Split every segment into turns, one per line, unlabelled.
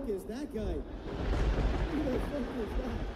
fuck is that guy? Who the fuck is that?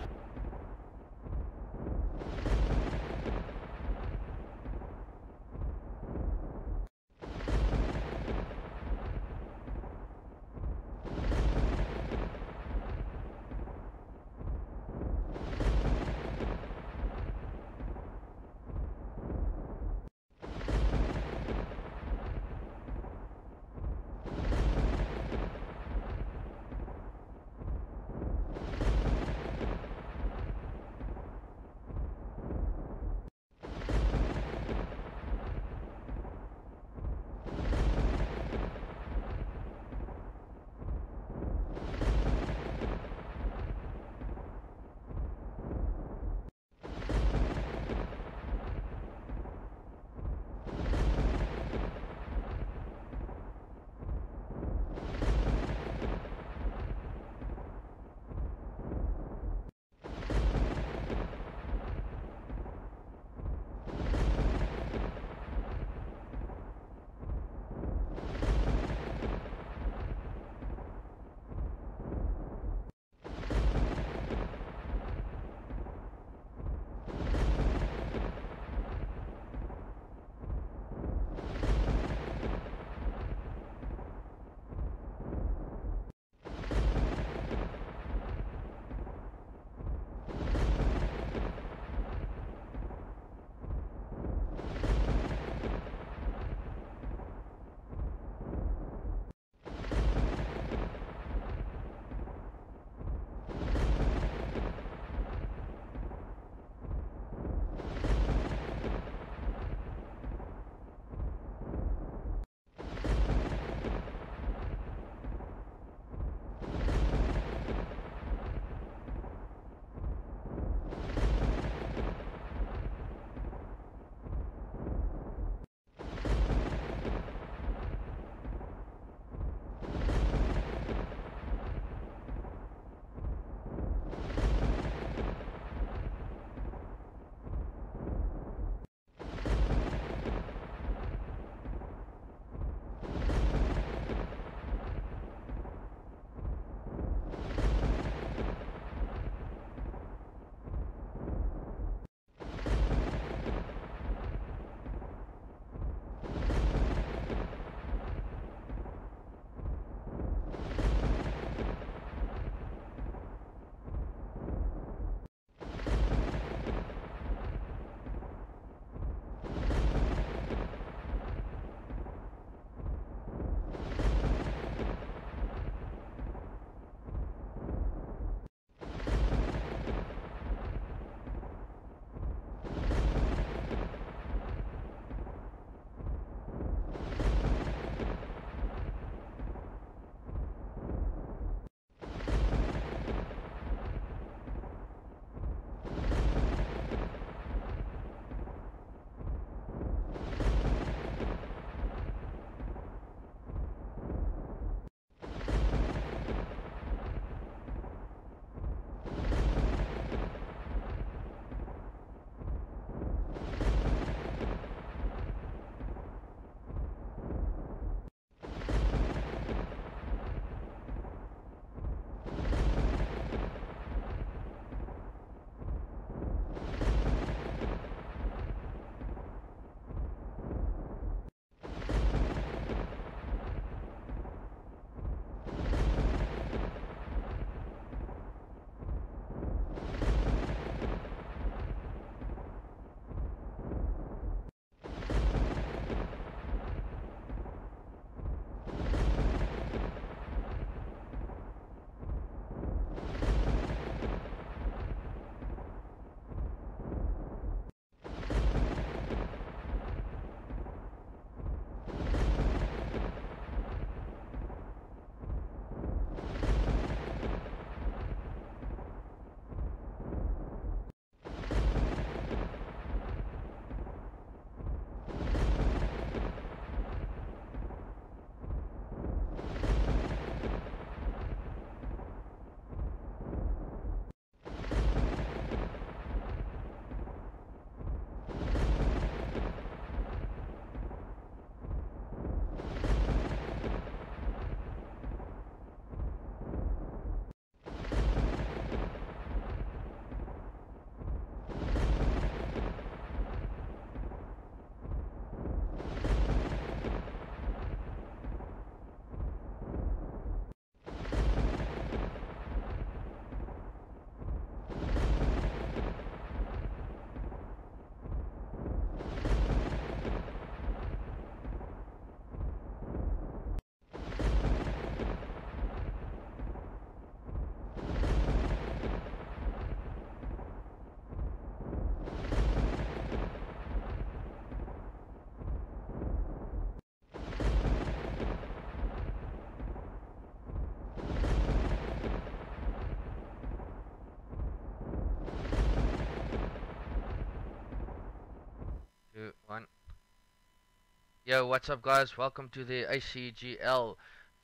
Yo, what's up, guys? Welcome to the ACGL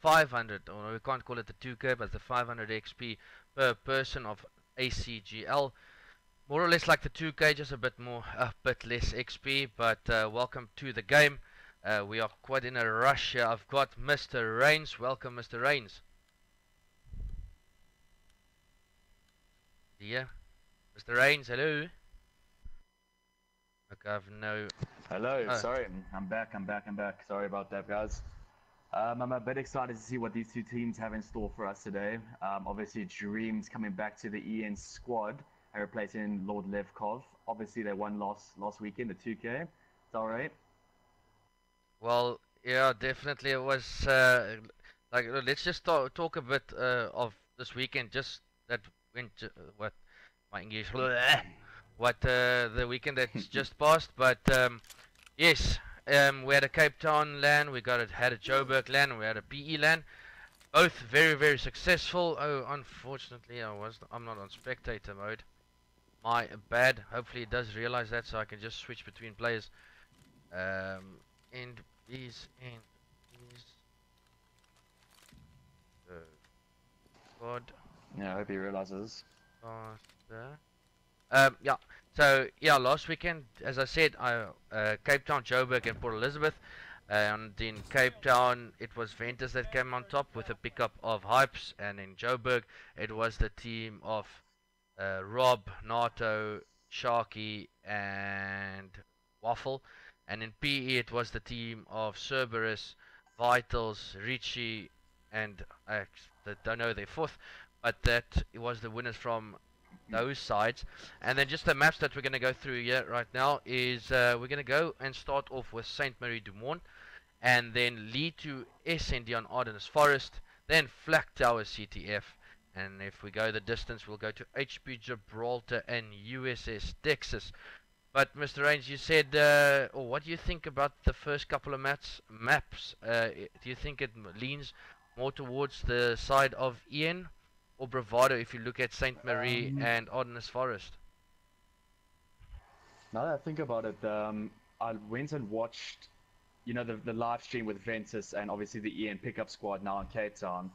500, or we can't call it the 2K, but the 500 XP per person of ACGL. More or less like the 2K, just a bit less XP. But welcome to the game. We are quite in a rush here. I've got Mr. Rains. Welcome, Mr. Rains. Yeah, Mr. Rains. Hello. Okay, I've no.
Hello,
Oh,
sorry, I'm back. Sorry about that, guys. I'm a bit excited to see what these two teams have in store for us today. Obviously, Dreams coming back to the EN squad and replacing Lord Levkov. Obviously, they won last weekend, the 2K. It's all right.
well, yeah, definitely. It was let's just talk a bit of this weekend. Just that went. What my English? What the weekend that's just passed. But yes, we had a Cape Town LAN. We had a Joburg LAN. We had a PE LAN. Both very very successful. Oh, unfortunately, I'm not on spectator mode. My bad. Hopefully, it does realize that, so I can just switch between players. And please, uh, God,
Yeah, I hope he realizes.
faster. Yeah. So yeah, last weekend, as I said, Cape Town, Joburg, and Port Elizabeth. And in Cape Town, it was Ventus that came on top with a pickup of Hypes, and in Joburg, it was the team of Rob, Nato, Sharky, and Waffle. And in PE, it was the team of Cerberus, Vitals, Richie, and I don't know their fourth, but that it was the winners from those sides. And then just the maps that we're going to go through here right now is we're going to go and start off with Saint Marie du Mont, and then lead to SND on Ardennes Forest, then Flak Tower CTF, and if we go the distance, we'll go to HP Gibraltar and USS Texas. But Mr. Range, you said, or what do you think about the first couple of maps? Do you think it leans more towards the side of Ian or Bravado if you look at Saint Marie
Um,
and Ardennes Forest?
Now that I think about it, I went and watched, the live stream with Ventus and obviously the EN pickup squad now in Cape Town.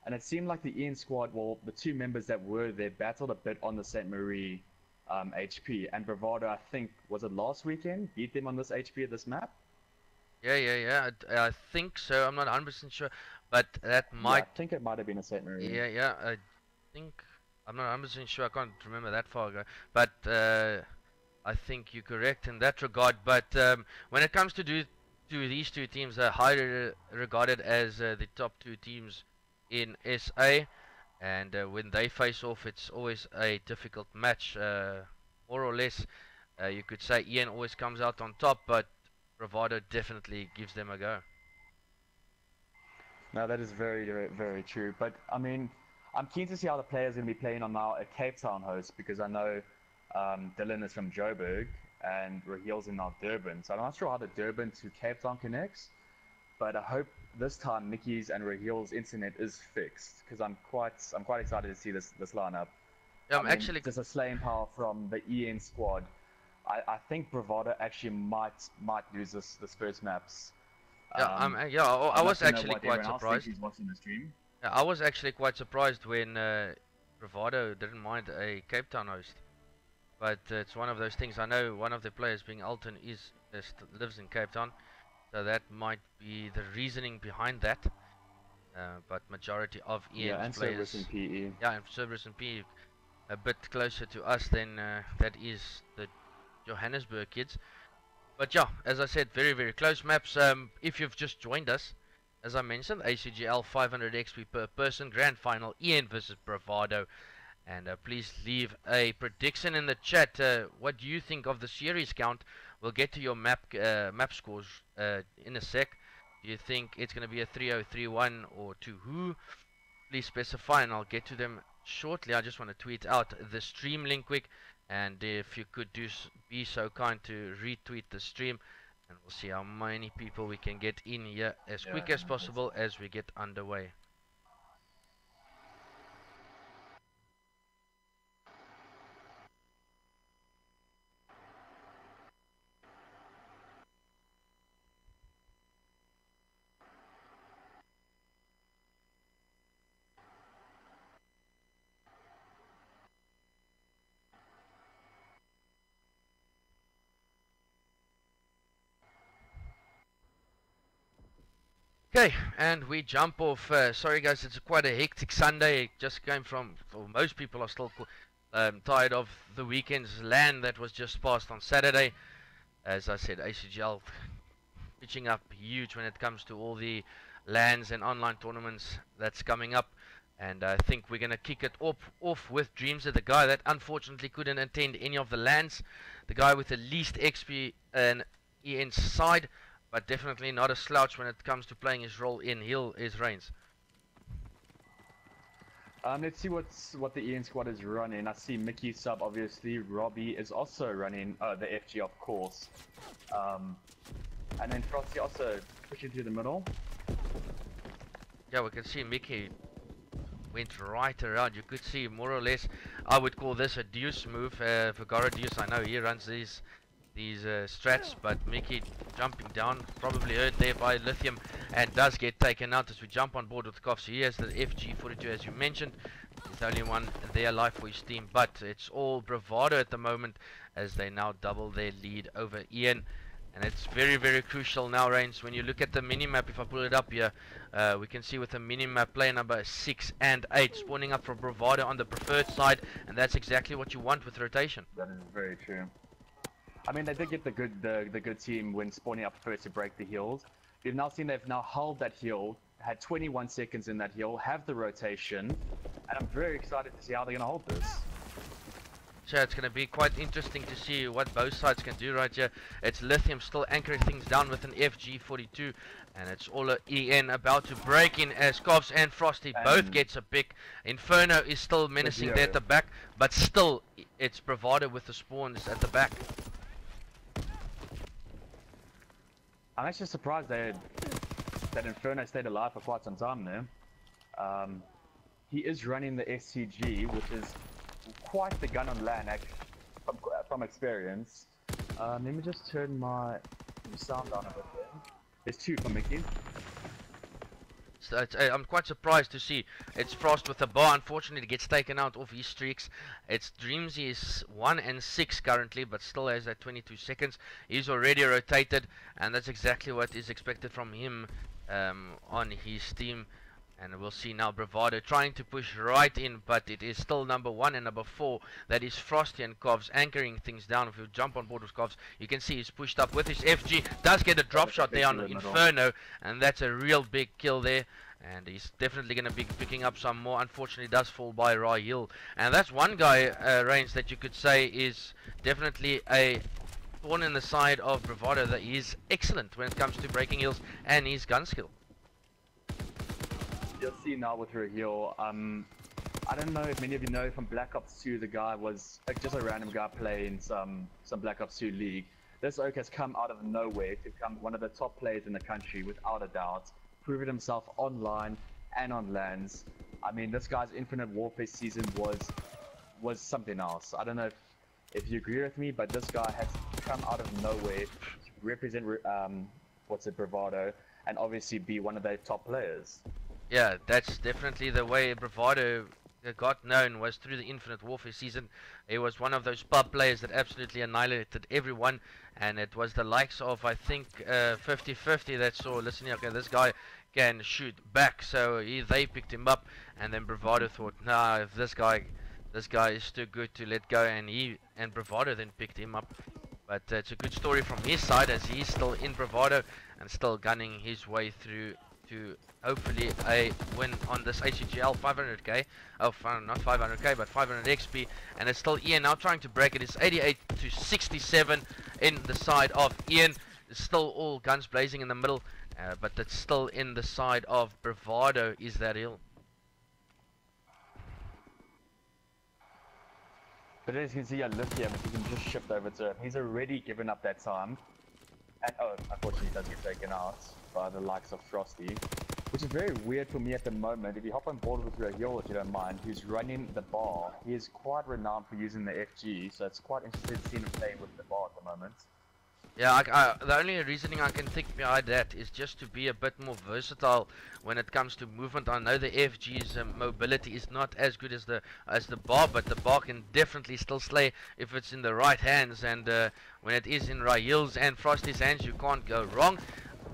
And it seemed like the EN squad, well, the two members that were there battled a bit on the St. Marie HP. And Bravado, I think, was it last weekend? Beat them on this HP at this map?
Yeah. I think so. I'm not 100% sure, but that
Yeah, I
might.
think it might have been a St. Marie.
Yeah. I think I'm not 100% sure. I can't remember that far ago, but I think you're correct in that regard. But when it comes to these two teams, are highly regarded as the top two teams in SA, and when they face off, it's always a difficult match. More or less, you could say Ian always comes out on top, but Bravado definitely gives them a go.
No, that is very, very, very true. But I mean, I'm keen to see how the players are going to be playing on now a Cape Town host because I know Dylan is from Joburg and Rahil's in now Durban. So I'm not sure how the Durban to Cape Town connects, but I hope this time Mickey's and Rahil's internet is fixed because I'm quite excited to see this lineup.
Yeah,
I
I'm
mean,
actually
just a slaying power from the EN squad. I think Bravado actually might lose this first maps.
yeah
Um,
I
I'd
was
like to know
actually
what
quite
everyone else thinks
surprised.
who's watching the stream.
Yeah, I was actually quite surprised when Bravado didn't mind a Cape Town host. But it's one of those things. I know one of the players, being Alton, lives in Cape Town, so that might be the reasoning behind that. But majority of
Yeah,
Ian's
and Cerberus and
players,
PE.
yeah, and Cerberus and P, a bit closer to us than that is the Johannesburg kids. But yeah, as I said, very very close maps. If you've just joined us, as I mentioned, ACGL 500 XP per person, grand final, Ian versus Bravado. And please leave a prediction in the chat. What do you think of the series count? We'll get to your map scores in a sec. Do you think it's going to be a 3-0, 3-1, or 2 who? Please specify, and I'll get to them shortly. I just want to tweet out the stream link quick, and if you could be so kind to retweet the stream, and we'll see how many people we can get in here as
Yeah,
quick as
that's
possible as we get underway. Okay, and we jump off. Sorry guys, it's quite a hectic Sunday. Just came from, or most people are still tired of the weekend's LAN that was just passed on Saturday. As I said, ACGL pitching up huge when it comes to all the LANs and online tournaments that's coming up. And I think we're going to kick it off with Dreams of the guy that unfortunately couldn't attend any of the LANs. The guy with the least XP and EN side, but definitely not a slouch when it comes to playing his role in Hill is Reigns.
Let's see what the Ian squad is running. I see Mickey sub, obviously. Robbie is also running the FG, of course. And then Frosty also pushing through the middle.
Yeah, we can see Mickey went right around. You could see more or less, I would call this a deuce move. Vigara Deuce, I know he runs these strats, but Mickey jumping down, probably hurt there by Lithium, and does get taken out as we jump on board with Koff. So he has the FG42 as you mentioned. He's the only one there alive for his team, but it's all Bravado at the moment as they now double their lead over Ian. And it's very, very crucial now, Reigns. When you look at the minimap, if I pull it up here, we can see with the minimap player number 6 and 8 spawning up from Bravado on the preferred side, and that's exactly what you want with rotation.
That is very true. I mean, they did get the good team when spawning up first to break the heals. We've now seen they've now held that heal, had 21 seconds in that heal, have the rotation, and I'm very excited to see how they're going to hold this.
So it's going to be quite interesting to see what both sides can do right here. It's Lithium still anchoring things down with an FG42, and it's all a EN about to break in as Koffs and Frosty both gets a pick. Inferno is still menacing there at the back, but still it's Bravado with the spawns at the back.
I'm actually surprised that Inferno stayed alive for quite some time there. He is running the SCG, which is quite the gun on LAN from experience. Let me just turn my sound down a bit there. There's 2 for Mickey.
So I'm quite surprised to see it's Frost with the bar. Unfortunately, gets taken out of his streaks. It's Dreams. Is 1 and 6 currently, but still has that 22 seconds. He's already rotated, and that's exactly what is expected from him on his team. And we'll see now Bravado trying to push right in, but it is still number 1 and number 4. That is Frosty and Koffs anchoring things down. If you jump on board with Koffs, you can see he's pushed up with his FG. Does get a drop shot there on Inferno, and that's a real big kill there. And he's definitely going to be picking up some more. Unfortunately, does fall by Rahil. And that's one guy, Reigns, that you could say is definitely a thorn in the side of Bravado. That he is excellent when it comes to breaking heals and his gun skill.
You'll see now with Rahil, I don't know if many of you know from Black Ops 2, the guy was just a random guy playing some Black Ops 2 League. This oak has come out of nowhere to become one of the top players in the country without a doubt, proven himself online and on LANs. I mean, this guy's Infinite Warfare season was something else. I don't know if you agree with me, but this guy has come out of nowhere to represent Bravado, and obviously be one of their top players.
Yeah, that's definitely the way Bravado got known, was through the Infinite Warfare season. He was one of those pub players that absolutely annihilated everyone, and it was the likes of, I think, 50-50 that saw, listen here, okay, this guy can shoot back, so they picked him up, and then Bravado thought, nah, if this guy is too good to let go, and Bravado then picked him up. But it's a good story from his side, as he's still in Bravado and still gunning his way through to hopefully a win on this ACGL 500k. Oh, not 500k, but 500 XP. And it's still Ian now trying to break it. It's 88 to 67 in the side of Ian. It's still all guns blazing in the middle, but it's still in the side of Bravado is that hill.
But as you can see, Lithium, if you can just shift over to him, he's already given up that time. And unfortunately he does get taken out by the likes of Frosty, which is very weird for me at the moment. If you hop on board with Rahil, if you don't mind, who's running the bar, he is quite renowned for using the FG, so it's quite interesting to see him playing with the bar at the moment.
Yeah, the only reasoning I can think behind that is just to be a bit more versatile when it comes to movement. I know the FG's mobility is not as good as the bar, but the bar can definitely still slay if it's in the right hands. And when it is in Rahil's and Frosty's hands, you can't go wrong.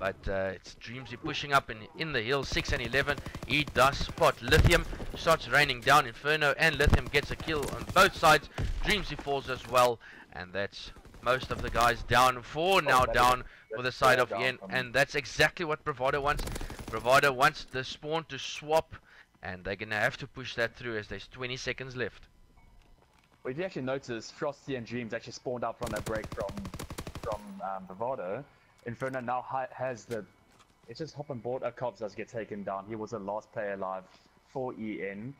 But it's Dreamsy pushing up in the hill, 6 and 11. He does spot Lithium. Starts raining down. Inferno and Lithium gets a kill on both sides. Dreamsy falls as well. And that's most of the guys down. 4 now down for the side of Ian. And that's exactly what Bravado wants. Bravado wants the spawn to swap. And they're going to have to push that through as there's 20 seconds left.
Well, if you actually notice, Frosty and Dreams actually spawned out from that break from Bravado. Inferno now has the... It's just hop on board. Cobbs does get taken down. He was the last player alive for EN.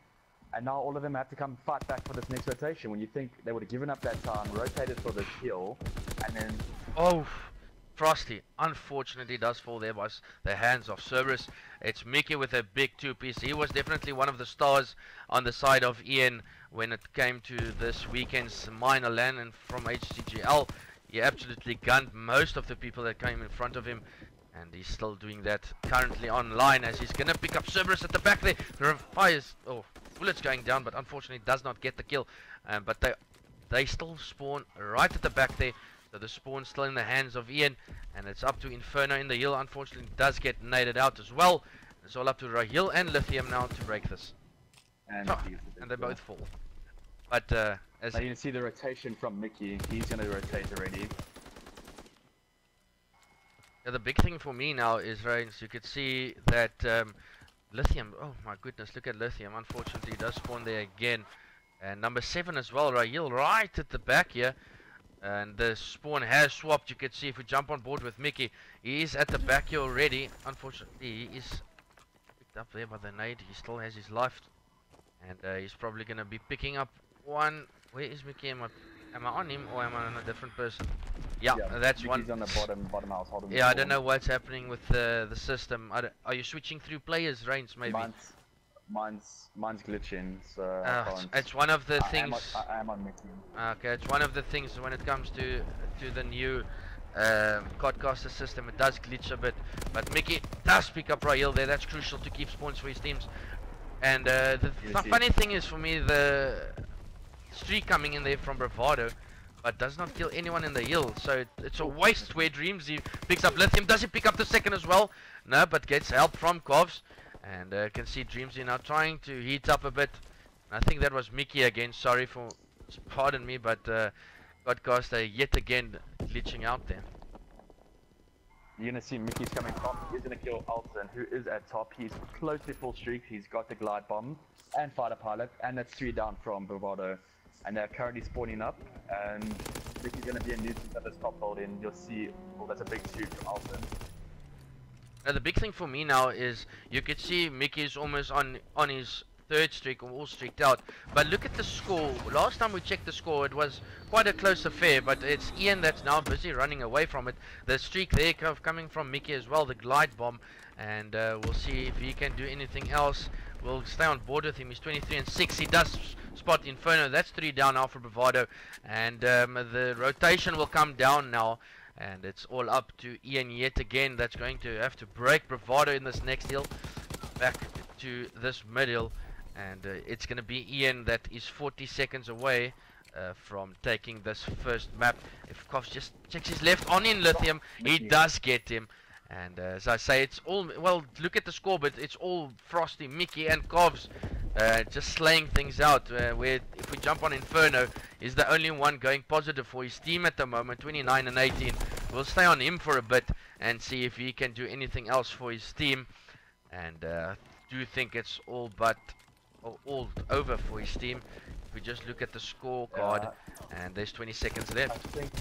And now all of them have to come fight back for this next rotation. When you think they would have given up that time, rotated for the kill, and then...
Oh, Frosty unfortunately does fall there by the hands of Cerberus. It's Mickey with a big 2-piece. He was definitely one of the stars on the side of Ian when it came to this weekend's minor LAN, and from ACGL. He absolutely gunned most of the people that came in front of him, and he's still doing that currently online as he's gonna pick up Cerberus at the back there. The fires, bullets going down, but unfortunately does not get the kill. But they still spawn right at the back there, so the spawn's still in the hands of Ian, and it's up to Inferno in the hill. Unfortunately does get naded out as well. It's all up to Rahil and Lithium now to break this, and they both fall. But as
now you can see the rotation from Mickey. He's going to rotate already.
Yeah, the big thing for me now is, Reigns, you could see that Lithium, oh my goodness, look at Lithium. Unfortunately, he does spawn there again. And number 7 as well, Rahil, right at the back here. And the spawn has swapped. You could see if we jump on board with Mickey, he is at the back here already. Unfortunately, he is picked up there by the nade. He still has his life. And he's probably going to be picking up one. Where is Mickey? Am I on him or am I on a different person? Yeah, that's
Mickey's
one.
On the bottom house.
Yeah, I don't know what's happening with the system. Are you switching through players, Reigns? Maybe.
Mine's glitching, so
it's one of the things.
I am on Mickey.
Okay, it's one of the things when it comes to the new Codcaster system. It does glitch a bit, but Mickey does pick up Rahil there. That's crucial to keep spawns for his teams. And the funny thing is for me, the streak coming in there from Bravado, but does not kill anyone in the hill, so it's a waste where Dreamsy picks up Lithium. Does he pick up the second as well? No, but gets help from Kovs. And can see Dreamsy now trying to heat up a bit. I think that was Mickey again. Sorry for, pardon me, but Godcaster yet again glitching out there.
You're gonna see Mickey's coming top. He's gonna kill Alton, who is at top. He's close to full streak. He's got the glide bomb and fighter pilot, and that's 3 down from Bravado. And they're currently spawning up. And Mickey's gonna be a nuisance at this top building. You'll see. Oh, that's a big shoot from Alton.
Now the big thing for me now is you could see Mickey's almost on his 3rd streak, or all streaked out. But look at the score. Last time we checked the score, it was quite a close affair, but it's Ian that's now busy running away from it. The streak there coming from Mickey as well, the glide bomb, and we'll see if he can do anything else. We'll stay on board with him. He's 23 and 6. He does spot Inferno. That's 3 down now for Bravado, and the rotation will come down now. And it's all up to Ian yet again. That's going to have to break Bravado in this next hill back to this mid hill. And it's going to be Ian that is 40 seconds away from taking this first map. If Kovs just checks his left on in Lithium, he does get him. And as I say, it's all, well, look at the score, but it's all Frosty, Mickey and Kovs just slaying things out. Where if we jump on Inferno, he's the only one going positive for his team at the moment, 29 and 18. We'll stay on him for a bit and see if he can do anything else for his team. And do think it's all over for his team. If we just look at the scorecard, and there's 20 seconds left.
I think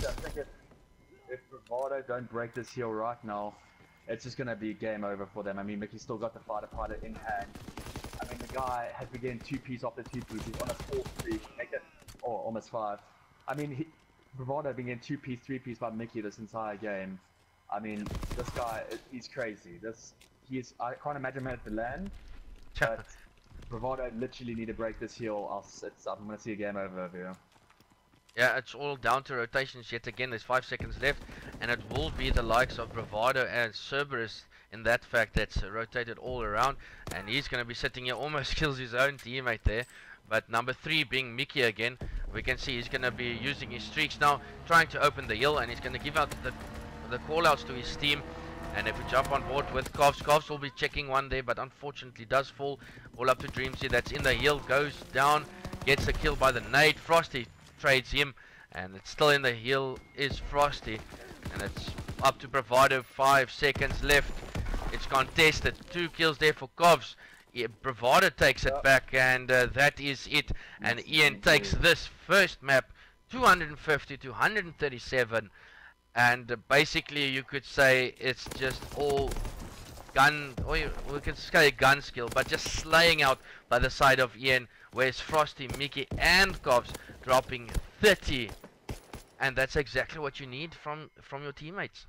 if Bravado don't break this hill right now, it's just going to be game over for them. I mean, Mickey's still got the fighter pilot in hand. I mean, the guy has been getting 2-piece after 2-piece. He's on a 4th streak, almost 5. I mean, Bravado been getting 2-piece, 3-piece by Mickey this entire game. I mean, this guy, he's crazy. I can't imagine him at the LAN, but Bravado literally need to break this hill. I'm going to see a game over here.
Yeah, it's all down to rotations yet again. There's 5 seconds left, and it will be the likes of Bravado and Cerberus in that fact that's rotated all around, and he's going to be sitting here, almost kills his own teammate there. But number 3 being Mickey again, we can see he's going to be using his streaks now, trying to open the hill, and he's going to give out the call outs to his team. And if we jump on board with Kovs will be checking one there, but unfortunately does fall. All up to Dreamsy, that's in the hill, goes down, gets a kill by the nade. Frosty trades him, and it's still in the hill is Frosty. And it's up to Bravado, 5 seconds left. It's contested, 2 kills there for Kovs. Yeah, Bravado takes it back, and that is it. And Ian takes this first map, 250 to 137. And basically you could say it's just all gun, or we could say gun skill, but just slaying out by the side of Ian, whereas Frosty, Mickey and Kovs dropping 30. And that's exactly what you need from your teammates.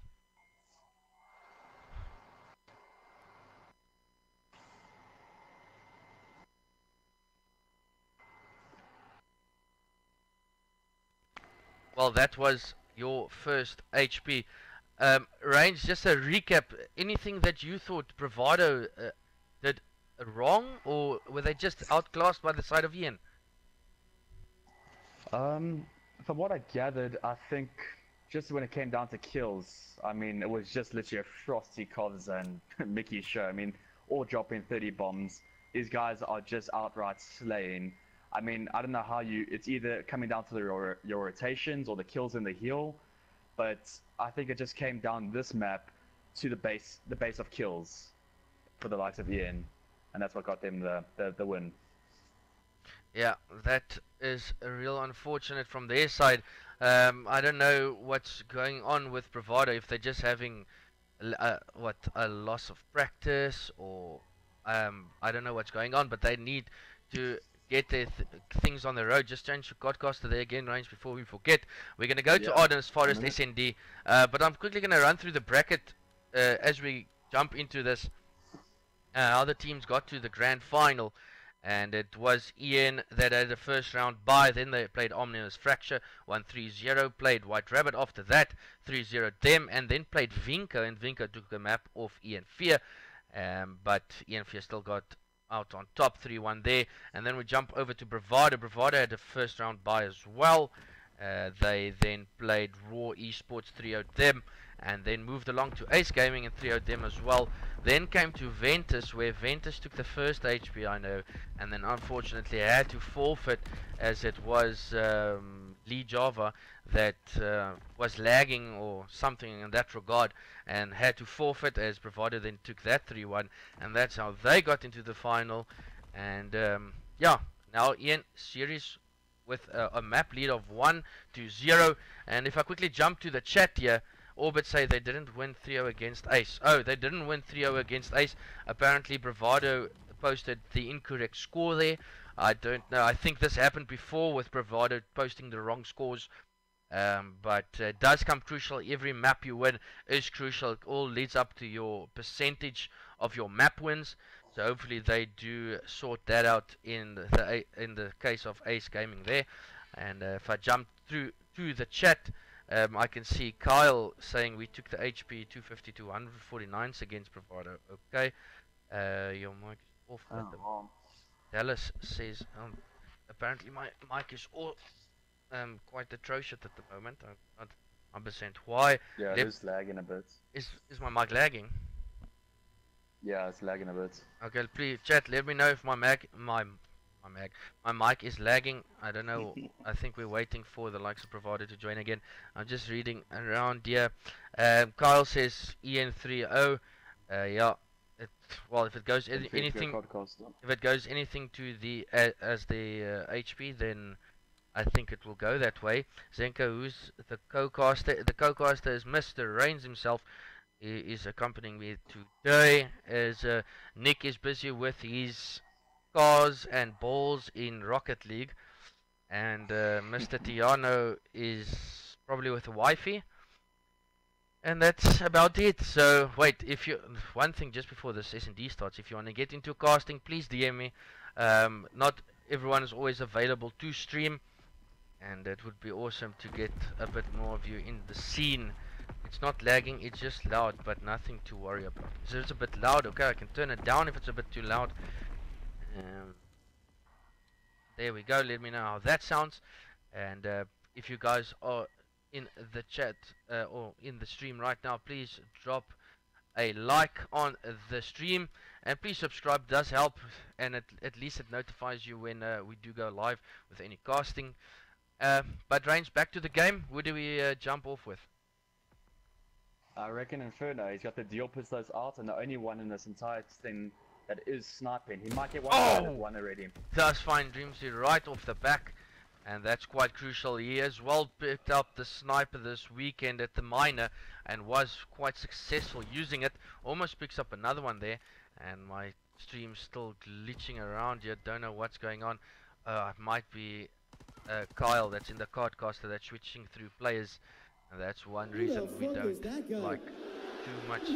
Well, that was your first HP. Range, just a recap, anything that you thought Bravado did wrong, or were they just outclassed by the side of Ian?
From what I gathered, I think just when it came down to kills, I mean, it was just literally a Frosty, Kovs, and Mickey show. I mean, all dropping 30 bombs. These guys are just outright slaying. I mean, I don't know how it's either coming down to your rotations or the kills in the heal, but I think it just came down this map to the base of kills for the likes of Ian, and that's what got them the win.
Yeah, that is a real unfortunate from their side. I don't know what's going on with Bravado, if they're just having a loss of practice, or I don't know what's going on, but they need to get their things on the road. Just change the Godcaster there again, Range, before we forget. We're going to go to Arden's Forest SND, but I'm quickly going to run through the bracket as we jump into this. How the teams got to the grand final. And it was Ian that had the first round bye. Then they played Omnius Fracture, won 3-0. Played White Rabbit after that, 3-0 them. And then played Vinco, and Vinco took the map off Ian Fear. But Ian Fear still got out on top, 3-1 there. And then we jump over to Bravado. Bravado had the first round bye as well. They then played Raw eSports, 3-0 them. And then moved along to Ace Gaming and 3-0 them as well. Then came to Ventus, where Ventus took the first HP, I know, and then unfortunately had to forfeit, as it was Lee Java that was lagging or something in that regard, and had to forfeit, as Bravado then took that 3-1, and that's how they got into the final. And yeah, now Ian series with a map lead of 1-0. And if I quickly jump to the chat here, Orbit say they didn't win 3-0 against Ace. Oh, they didn't win 3-0 against Ace. Apparently Bravado posted the incorrect score there. I don't know. I think this happened before with Bravado posting the wrong scores. But it does come crucial. Every map you win is crucial. It all leads up to your percentage of your map wins. So hopefully they do sort that out in the case of Ace Gaming there. And if I jump through to the chat, I can see Kyle saying we took the HP 250 to 149 against Bravado. Okay, your mic is off.
Oh,
Dallas says apparently my mic is all quite atrocious at the moment. I'm not 100% why.
yeah, it is lagging a bit.
Is my mic lagging?
Yeah, it's lagging a bit.
Okay, please chat. Let me know if my mic is lagging. I don't know. I think we're waiting for the likes of Bravado to join again. I'm just reading around here. Kyle says Ian 3-0. Yeah. Well, if it goes anything, if it goes anything to the as the HP, then I think it will go that way. Zenko, who's the co-caster? The co-caster is Mr. Reigns himself. He is accompanying me today, as Nick is busy with his cars and balls in Rocket League, and Mr. Tiano is probably with the wifey, and that's about it. So wait, if you one thing just before this S&D starts, if you want to get into casting, please DM me. Not everyone is always available to stream, and it would be awesome to get a bit more of you in the scene. It's not lagging, it's just loud, but nothing to worry about. So it's a bit loud, okay, I can turn it down if it's a bit too loud. There we go, let me know how that sounds. And if you guys are in the chat or in the stream right now, please drop a like on the stream, and please subscribe, does help, and at least it notifies you when we do go live with any casting. But Range, back to the game. Who do we jump off with?
I reckon Inferno. He's got the dual pistols out, and the only one in this entire thing that is sniping. He might get one.
Oh!
One already.
Does find Dreamsy right off the back, and that's quite crucial. He has well picked up the sniper this weekend at the minor and was quite successful using it. Almost picks up another one there, and my stream's still glitching around here. Don't know what's going on. It might be Kyle that's in the cardcaster that's switching through players, and that's one reason we don't like too much.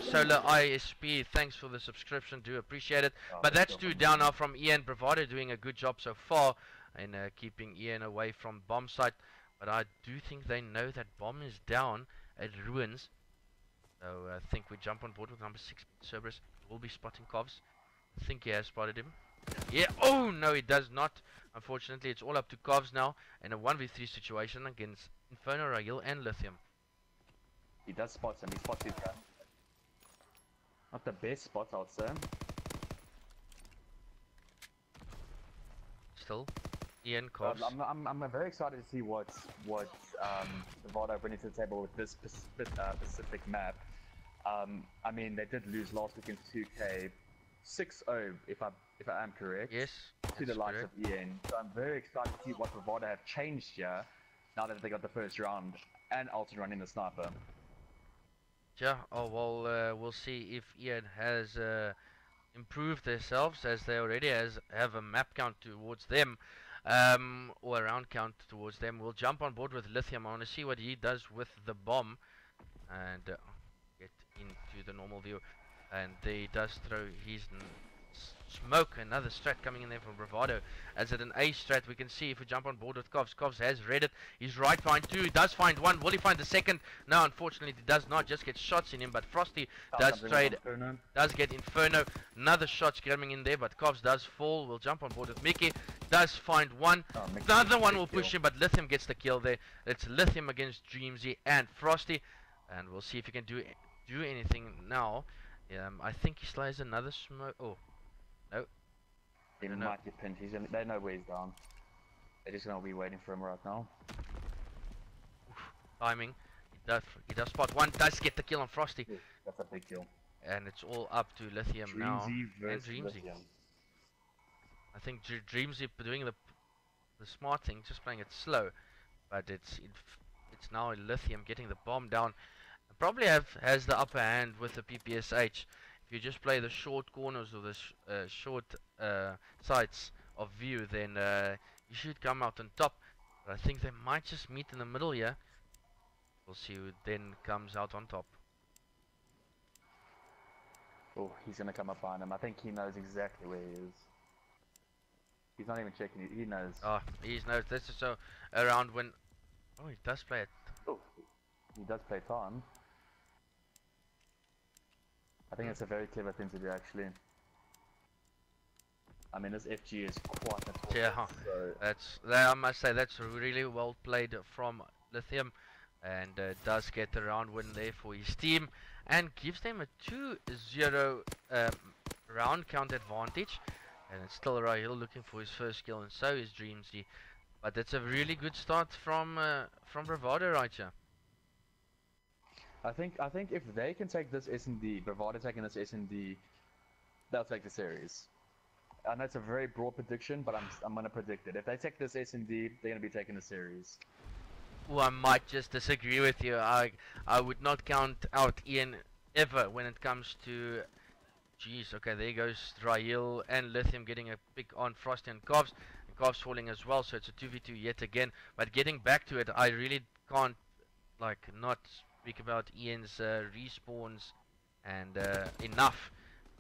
Solar ISP, thanks for the subscription, do appreciate it. But that's 2 down now from Ian. Bravado doing a good job so far in keeping Ian away from bomb site, but I do think they know that bomb is down at ruins. So I think we jump on board with number 6 Cerberus. We'll be spotting Covs. I think he has spotted him. Yeah, oh no, he does not. Unfortunately, it's all up to Covs now in a 1v3 situation against Inferno, Rahil and Lithium.
He does spot him. He spots his gun. Not the best spot, I would say.
Still, Ian, Covs.
I'm very excited to see what Bravado brings to the table with this specific map. I mean, they did lose last week in 2K 6-0, if I am correct.
Yes,
to the likes of Ian. So I'm very excited to see what Bravado have changed here now that they got the first round and also running the sniper.
Yeah, oh well, we'll see if Ian has improved themselves, as they already have a map count towards them, or a round count towards them. We'll jump on board with Lithium. I want to see what he does with the bomb, and get into the normal view. And there he does throw his smoke. Another strat coming in there from Bravado. As at an A strat, we can see if we jump on board with Covs. Covs has read it. He's right behind 2. He does find 1. Will he find the second? No, unfortunately, he does not. Just get shots in him. But Frosty does trade. Does get Inferno. Another shot's coming in there, but Covs does fall. We'll jump on board with Mickey. Does find 1. Another one will push him, but Lithium gets the kill there. It's Lithium against Dreamsy and Frosty. And we'll see if he can do anything now. I think he slays another smoke. Oh, no.
He might get pinned. They know where he's down. They're just gonna be waiting for him right now.
Timing. He does spot 1. Does get the kill on Frosty.
Yeah, that's a big kill.
And it's all up to Lithium now. And Dreamsy.
Lithium.
I think Dreamsy doing the smart thing, just playing it slow. But it's now Lithium getting the bomb down. Probably has the upper hand with the PPSH. If you just play the short corners or the short sides of view, then you should come out on top. But I think they might just meet in the middle here. We'll see who then comes out on top.
Oh, he's gonna come up behind him. I think he knows exactly where he is. He's not even checking. He knows.
Oh, he knows. This is so around when. Oh, he does play it.
Oh, he does play time. I think it's a very clever thing to do, actually. I mean, this FG is quite a
yeah, so I must say that's really well played from Lithium, and does get the round win there for his team, and gives them a 2-0 round count advantage. And it's still Rahil looking for his first kill, and so is Dreamsy. But it's a really good start from Bravado right here.
I think if they can take this S&D, Bravado taking this S&D, they'll take the series. I know it's a very broad prediction, but I'm gonna predict it. If they take this S&D, they're gonna be taking the series.
Well, I might just disagree with you. I would not count out Ian ever when it comes to. Jeez, okay, there goes Rahil and Lithium getting a pick on Frosty and Covs. And Covs falling as well, so it's a 2v2 yet again. But getting back to it, I really can't not speak about Ian's respawns and enough.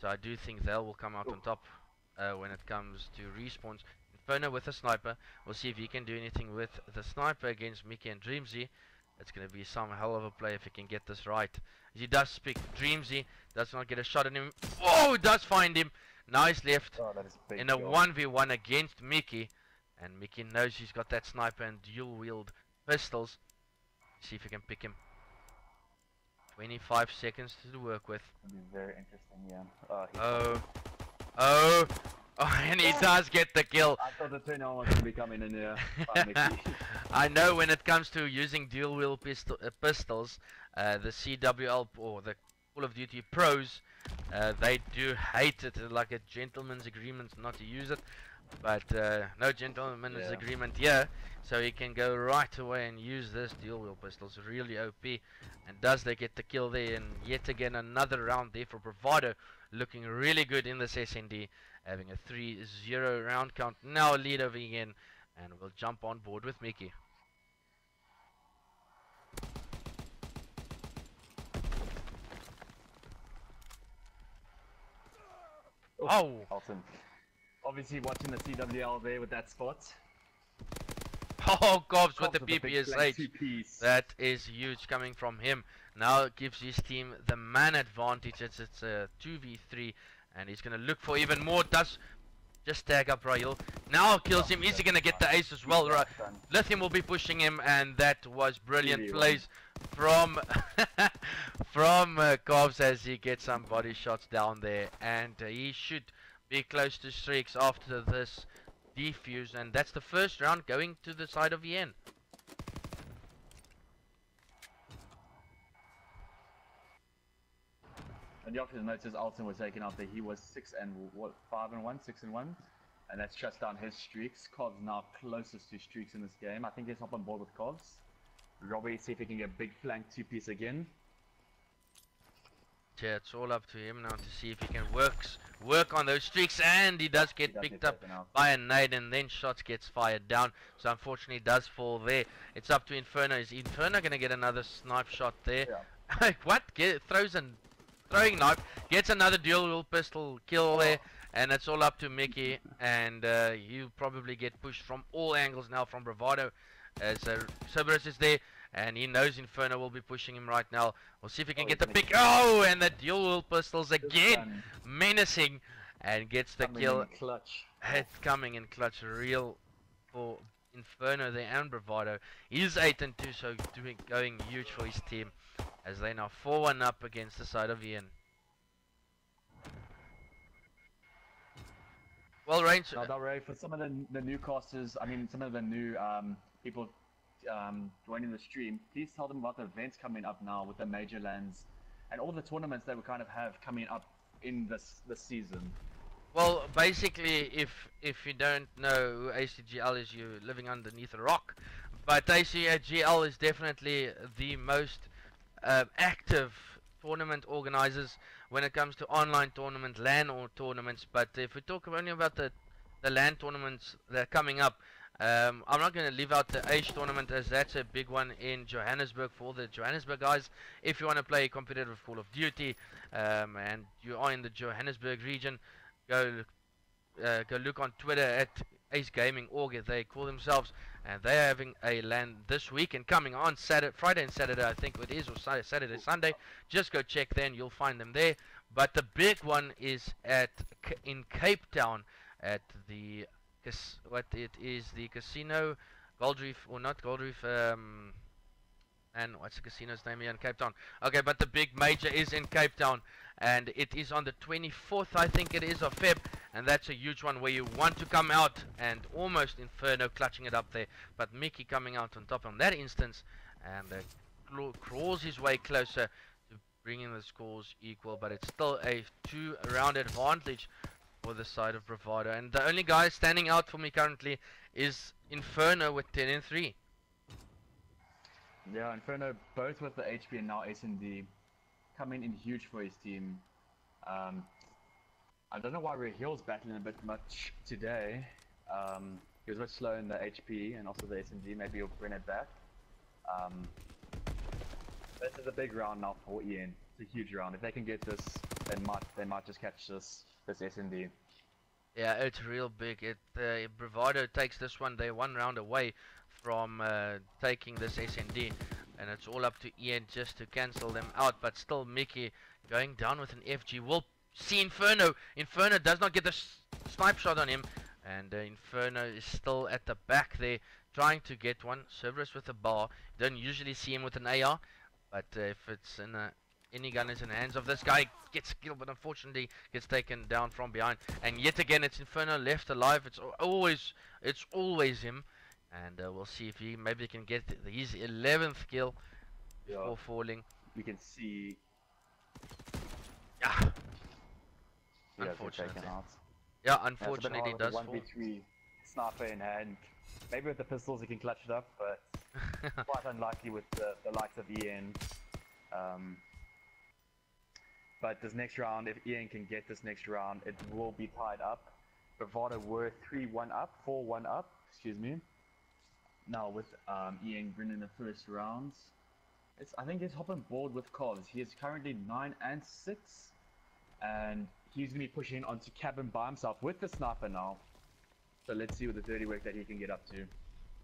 So I do think they will come out on top when it comes to respawns. Inferno with a sniper. We'll see if he can do anything with the sniper against Mickey and Dreamsy. It's going to be some hell of a play if he can get this right. He does pick Dreamsy. Does not get a shot on him. Oh, does find him. Nice left.
Oh, that is big
in a 1v1 against Mickey. And Mickey knows he's got that sniper and dual wield pistols. See if he can pick him. 25 seconds to work with.
It'll be very interesting, yeah. He's
Oh, oh, oh, and he does get the kill.
I thought the 21 was going to be coming in here. By Mickey.
I know when it comes to using dual wheel pistols, the CWL or the Call of Duty pros, they do hate it, like a gentleman's agreement not to use it. But no gentleman's agreement here, so he can go right away and use this dual wheel pistols. Really OP, and does they get the kill there? And yet again another round there for Bravado, looking really good in this SND, having a 3-0 round count. Now lead over again, and we'll jump on board with Mickey. Oh!
Awesome. Obviously watching the CWL there with that spot.
Oh, Cobbs with the
Big
PPSH.
two-piece.
That is huge coming from him. Now it gives his team the man advantage. It's a 2v3, and he's going to look for even more. Does just tag up Rahil. Now kills him. Is he going to get the ace as well? Right. Lithium will be pushing him, and that was brilliant plays from from Cobbs as he gets some body shots down there, and he should be close to streaks after this defuse, and that's the first round going to the side of Yen.
And the opposite notice Alton was taken out there. He was 5 and 1, 6 and 1, and that's shut down his streaks. Covs now closest to streaks in this game. I think he's up on board with Covs. Robbie, see if he can get a big flank 2-piece again.
Yeah, it's all up to him now to see if he can work on those streaks, and he does get picked up by a nade, and then shots gets fired down, so unfortunately does fall there. It's up to Inferno. Is Inferno gonna get another snipe shot there? Yeah. What? Throws a throwing knife, gets another dual wheel pistol kill there, and it's all up to Mickey, and you probably get pushed from all angles now from Bravado as Cerberus is there. And he knows Inferno will be pushing him right now. We'll see if he can get the pick. Oh, and the dual wheel pistols again. Menacing. And gets the kill.
Clutch.
It's coming in clutch. Real for Inferno there and Bravado. He's 8 and 2, so going huge for his team. As they now 4-1 up against the side of Ian. Well, Range.
Now, Ray, for some of the new casters, I mean, some of the new people joining the stream, please tell them about the events coming up now with the major lands and all the tournaments that we kind of have coming up in this season.
Well, basically, if you don't know who ACGL is, you're living underneath a rock. But ACGL is definitely the most active tournament organizers when it comes to online tournament, LAN or tournaments. But if we talk only about the LAN tournaments that are coming up, I'm not going to leave out the Age tournament, as that's a big one in Johannesburg for the Johannesburg guys. If you want to play competitive Call of Duty and you are in the Johannesburg region, go look on Twitter at Ace Gaming Org, they call themselves, and they're having a LAN this week and coming on Friday and Saturday, I think it is, or Saturday, Sunday. Just go check there and you'll find them there. But the big one is in Cape Town at the the casino, Gold Reef, or not Gold Reef, and what's the casino's name here in Cape Town? Okay, but the big major is in Cape Town, and it is on the 24th, I think it is, of Feb, and that's a huge one where you want to come out, and almost Inferno clutching it up there, but Mickey coming out on top on that instance, and crawls his way closer to bringing the scores equal, but it's still a 2-round advantage for the side of Bravado, and the only guy standing out for me currently is Inferno with 10 and 3.
Yeah, Inferno both with the HP and now S&D coming in huge for his team. I don't know why Rahil's battling a bit much today. He was a bit slow in the HP and also the S&D. Maybe he'll bring it back. This is a big round now for Ian. It's a huge round. If they can get this, they might just catch this S&D.
Yeah, it's real big. Bravado takes this one. They're 1 round away from taking this SND, and it's all up to Ian just to cancel them out. But still, Mickey going down with an FG. We'll see Inferno. Inferno does not get the snipe shot on him, and Inferno is still at the back there trying to get one. Cerberus with a bar. Don't usually see him with an AR, but if it's in a any gun is in the hands of this guy. Gets killed, but unfortunately gets taken down from behind. And yet again, it's Inferno left alive. It's always him. And we'll see if he maybe can get his 11th kill before falling.
We can see.
Yeah.
He does get
Unfortunately.
taken out.
Yeah, unfortunately it does fall.
1v3 sniper in hand. Maybe with the pistols he can clutch it up, but quite unlikely with the likes of Ian. But this next round, if Ian can get this next round, it will be tied up. Bravado were 3-1 up, 4-1 up, excuse me. Now with Ian winning the first rounds, I think he's hopping board with Cos. He is currently 9 and 6, and he's going to be pushing onto cabin by himself with the sniper now. So let's see what the dirty work that he can get up to.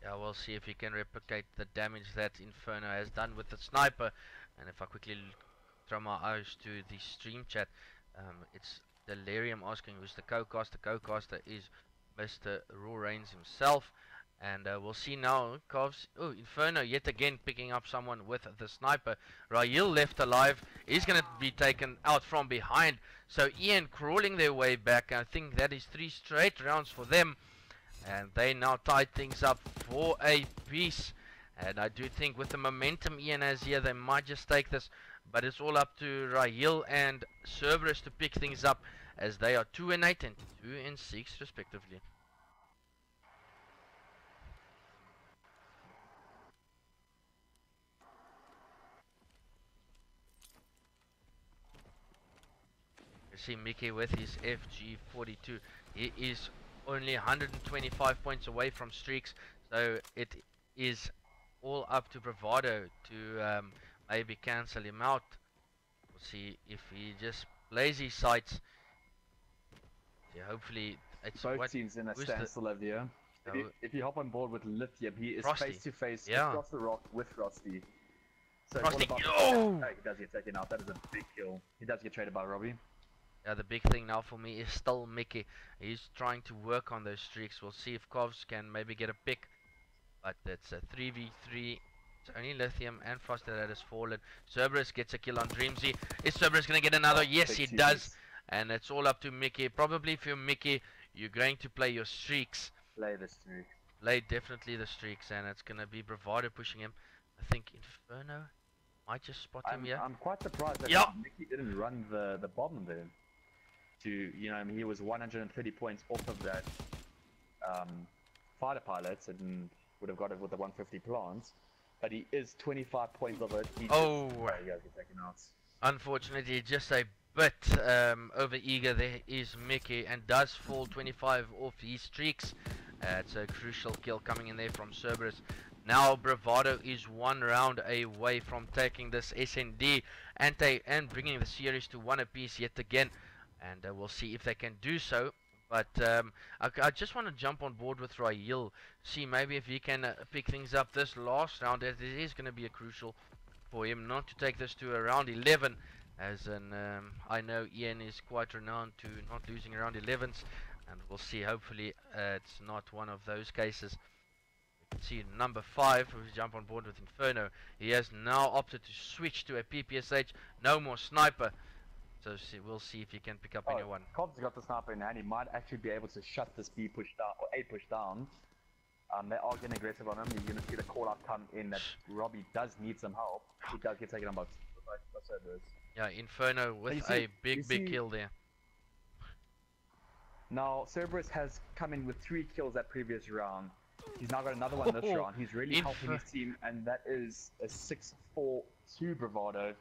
Yeah, we'll see if he can replicate the damage that Inferno has done with the sniper. And if I quickly throw my eyes to the stream chat, it's Delirium asking who's the co-caster. Co-caster is Mr. Raw Reigns himself. And we'll see now, Inferno yet again picking up someone with the sniper. Raheel left alive. He's going to be taken out from behind. So Ian crawling their way back. I think that is 3 straight rounds for them. And they now tied things up for a piece. And I do think with the momentum Ian has here, they might just take this. But it's all up to Raheel and Cerberus to pick things up, as they are 2 and 8 and 2 and 6 respectively. You see Mickey with his FG42. He is only 125 points away from streaks, so it is all up to Bravado to maybe cancel him out. We'll see if he just plays his sights. Yeah, hopefully it's
both teams in a standstill over here. If you hop on board with Lithium, he is face to face across the rock with Frosty. So
Frosty,
he does get taken out. That is a big kill. He does get traded by Robbie.
Yeah, the big thing now for me is still Mickey. He's trying to work on those streaks. We'll see if Kovs can maybe get a pick. But it's a 3v3. It's only Lithium and Frosty that has fallen. Cerberus gets a kill on Dreamsy. Is Cerberus going to get another? Yes, he does. And it's all up to Mickey. Probably if you're Mickey, you're going to play your streaks.
Play the streak.
Play definitely the streaks. And it's going to be Bravado pushing him. I think Inferno might just spot him here.
I'm quite surprised that Mickey didn't run the bomb there. He was 130 points off of that fighter pilots and would have got it with the 150 plants, but he is 25 points of it. He goes taken out.
Unfortunately, just a bit over eager there is Mickey, and does fall 25 off his streaks. It's a crucial kill coming in there from Cerberus. Now Bravado is 1 round away from taking this SND and bringing the series to 1 apiece yet again. And we'll see if they can do so. But I just want to jump on board with Raheel. See maybe if he can pick things up this last round. It is going to be crucial for him not to take this to around 11. As I know Ian is quite renowned to not losing around 11s. And we'll see. Hopefully it's not one of those cases. You can see number 5, who's jump on board with Inferno. He has now opted to switch to a PPSH. No more sniper. So we'll see if he can pick up anyone.
Cobb's got the sniper in hand. He might actually be able to shut this B push down, or A push down. They are getting aggressive on him. You're going to see the call out come in that Robbie does need some help. He does get taken on by Cerberus.
Yeah, Inferno with a big kill there.
Now, Cerberus has come in with 3 kills that previous round. He's now got another one this round. He's really helping his team, and that is a 6-4-2 Bravado.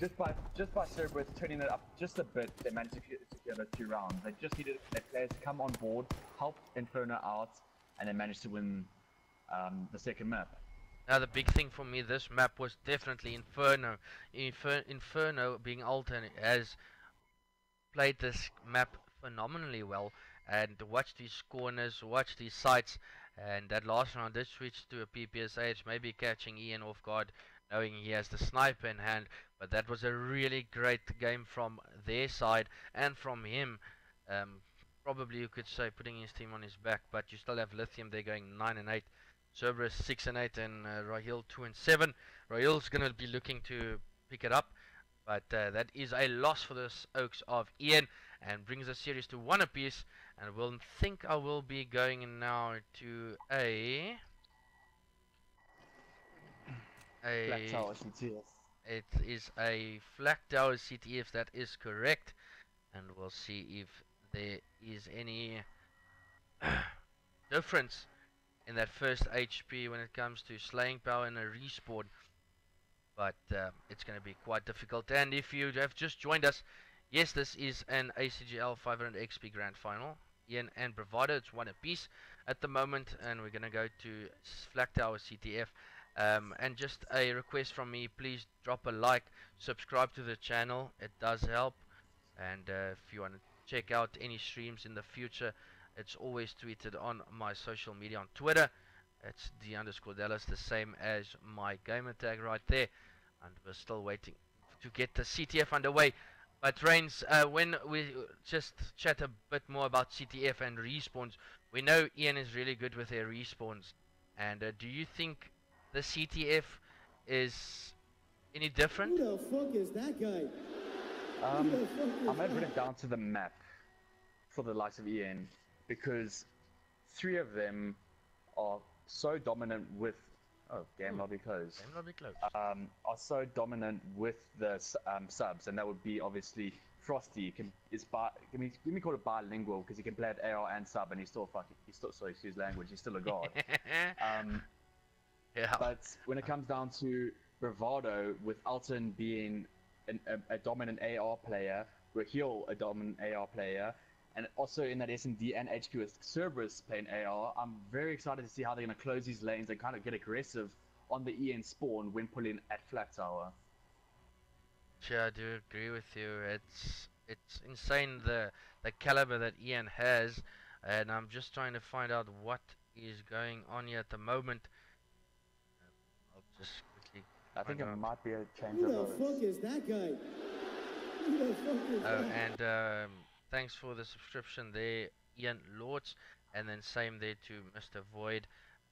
Just by Cerberus turning it up just a bit, they managed to secure those 2 rounds. They just needed their players to come on board, help Inferno out, and they managed to win the second map.
Now the big thing for me this map was definitely Inferno. Inferno being alternate has played this map phenomenally well, and watched these corners, watched these sights, and that last round did switch to a PPSH, maybe catching Ian off guard, knowing he has the sniper in hand. But that was a really great game from their side and from him. Probably you could say putting his team on his back, but you still have Lithium there going 9 and 8, Cerberus 6 and 8, and Raheel 2 and 7. Raheel's gonna be looking to pick it up. But that is a loss for the Oaks of Ian and brings the series to 1 apiece. And we'll think I will be going now to
Black
a
Tower CTS.
it is a Flak Tower CTF, that is correct. And we'll see if there is any difference in that first HP when it comes to slaying power and a respawn. But it's going to be quite difficult. And if you have just joined us, yes, this is an ACGL 500 XP Grand Final. Ian and Bravado, it's 1 apiece at the moment, and we're going to go to Flak Tower CTF. And just a request from me, please drop a like, subscribe to the channel, it does help. And if you want to check out any streams in the future, it's always tweeted on my social media on Twitter. It's D_Dallas, the same as my gamer tag right there. And we're still waiting to get the CTF underway. But Reigns, when we just chat a bit more about CTF and respawns, we know Ian is really good with their respawns. And do you think the CTF is any different?
Who the fuck is that guy?
I might bring it down to the map for the likes of Ian, because 3 of them are so dominant with game lobby closed.
Game lobby closed.
Are so dominant with the subs, and that would be obviously Frosty. Can we call it bilingual because he can play at AR and sub, and he's still sorry, excuse language, he's still a god.
Yeah.
But when it comes down to Bravado, with Alton being a dominant AR player, Raheel a dominant AR player, and also in that SMD and HQ with Cerberus playing AR, I'm very excited to see how they're going to close these lanes and kind of get aggressive on the EN spawn when pulling at Flak Tower.
Sure, I do agree with you. It's insane the caliber that Ian has, and I'm just trying to find out what is going on here at the moment. I'll just quickly.
I think it might be a change
Who
of
the fuck is that guy? Who the fuck is that?
And thanks for the subscription there, Ian Lords, and then same there to Mr. Void.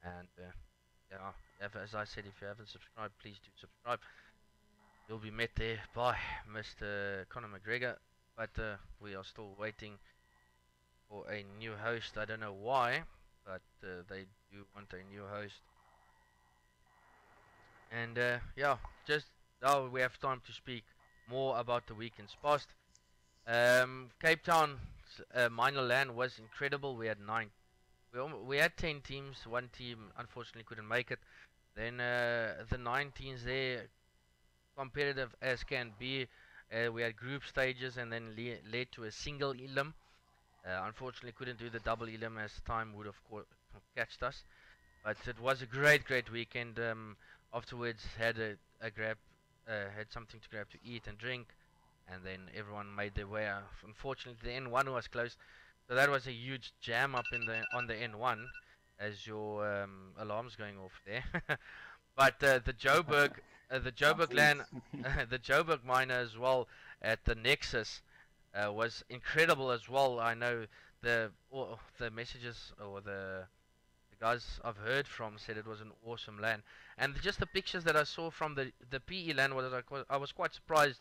And yeah, as I said, if you haven't subscribed, please do subscribe. You'll be met there by Mr. Conor McGregor, but we are still waiting for a new host. I don't know why, but they do want a new host. And yeah, just now we have time to speak more about the weekends past. Cape Town minor LAN was incredible. We had 9. We had 10 teams. 1 team unfortunately couldn't make it. Then the 9 teams there, competitive as can be. We had group stages and then led to a single elim. Unfortunately couldn't do the double elim as time would have catched us. But it was a great weekend. Afterwards had a grab, had something to grab to eat and drink, and then everyone made their way out. Unfortunately the N1 was closed, so that was a huge jam up on the N1 as your alarm's going off there. But the Joburg LAN, the Joburg miner as well at the Nexus was incredible as well. I know the messages or the guys I've heard from said it was an awesome LAN, and just the pictures that I saw from the PE LAN I was quite surprised.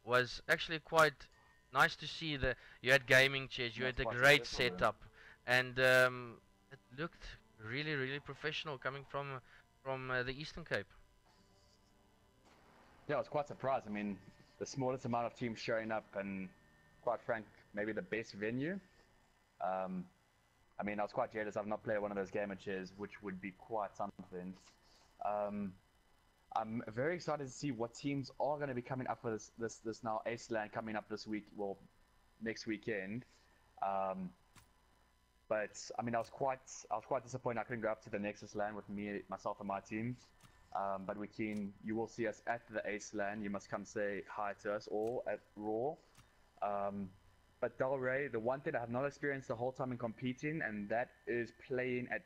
Was actually quite nice to see you had gaming chairs, you had a great setup, and it looked really professional coming from the Eastern Cape.
Yeah, I was quite surprised. I mean, the smallest amount of teams showing up, and quite frank, maybe the best venue. I mean, I was quite jealous. I've not played one of those gamer chairs, which would be quite something. I'm very excited to see what teams are going to be coming up for this now Ace LAN coming up this week, well, next weekend. But I mean, I was quite disappointed I couldn't go up to the Nexus LAN with myself and my team. But you will see us at the Ace LAN. You must come say hi to us all at Raw. But Delray, the one thing I have not experienced the whole time in competing, and that is playing at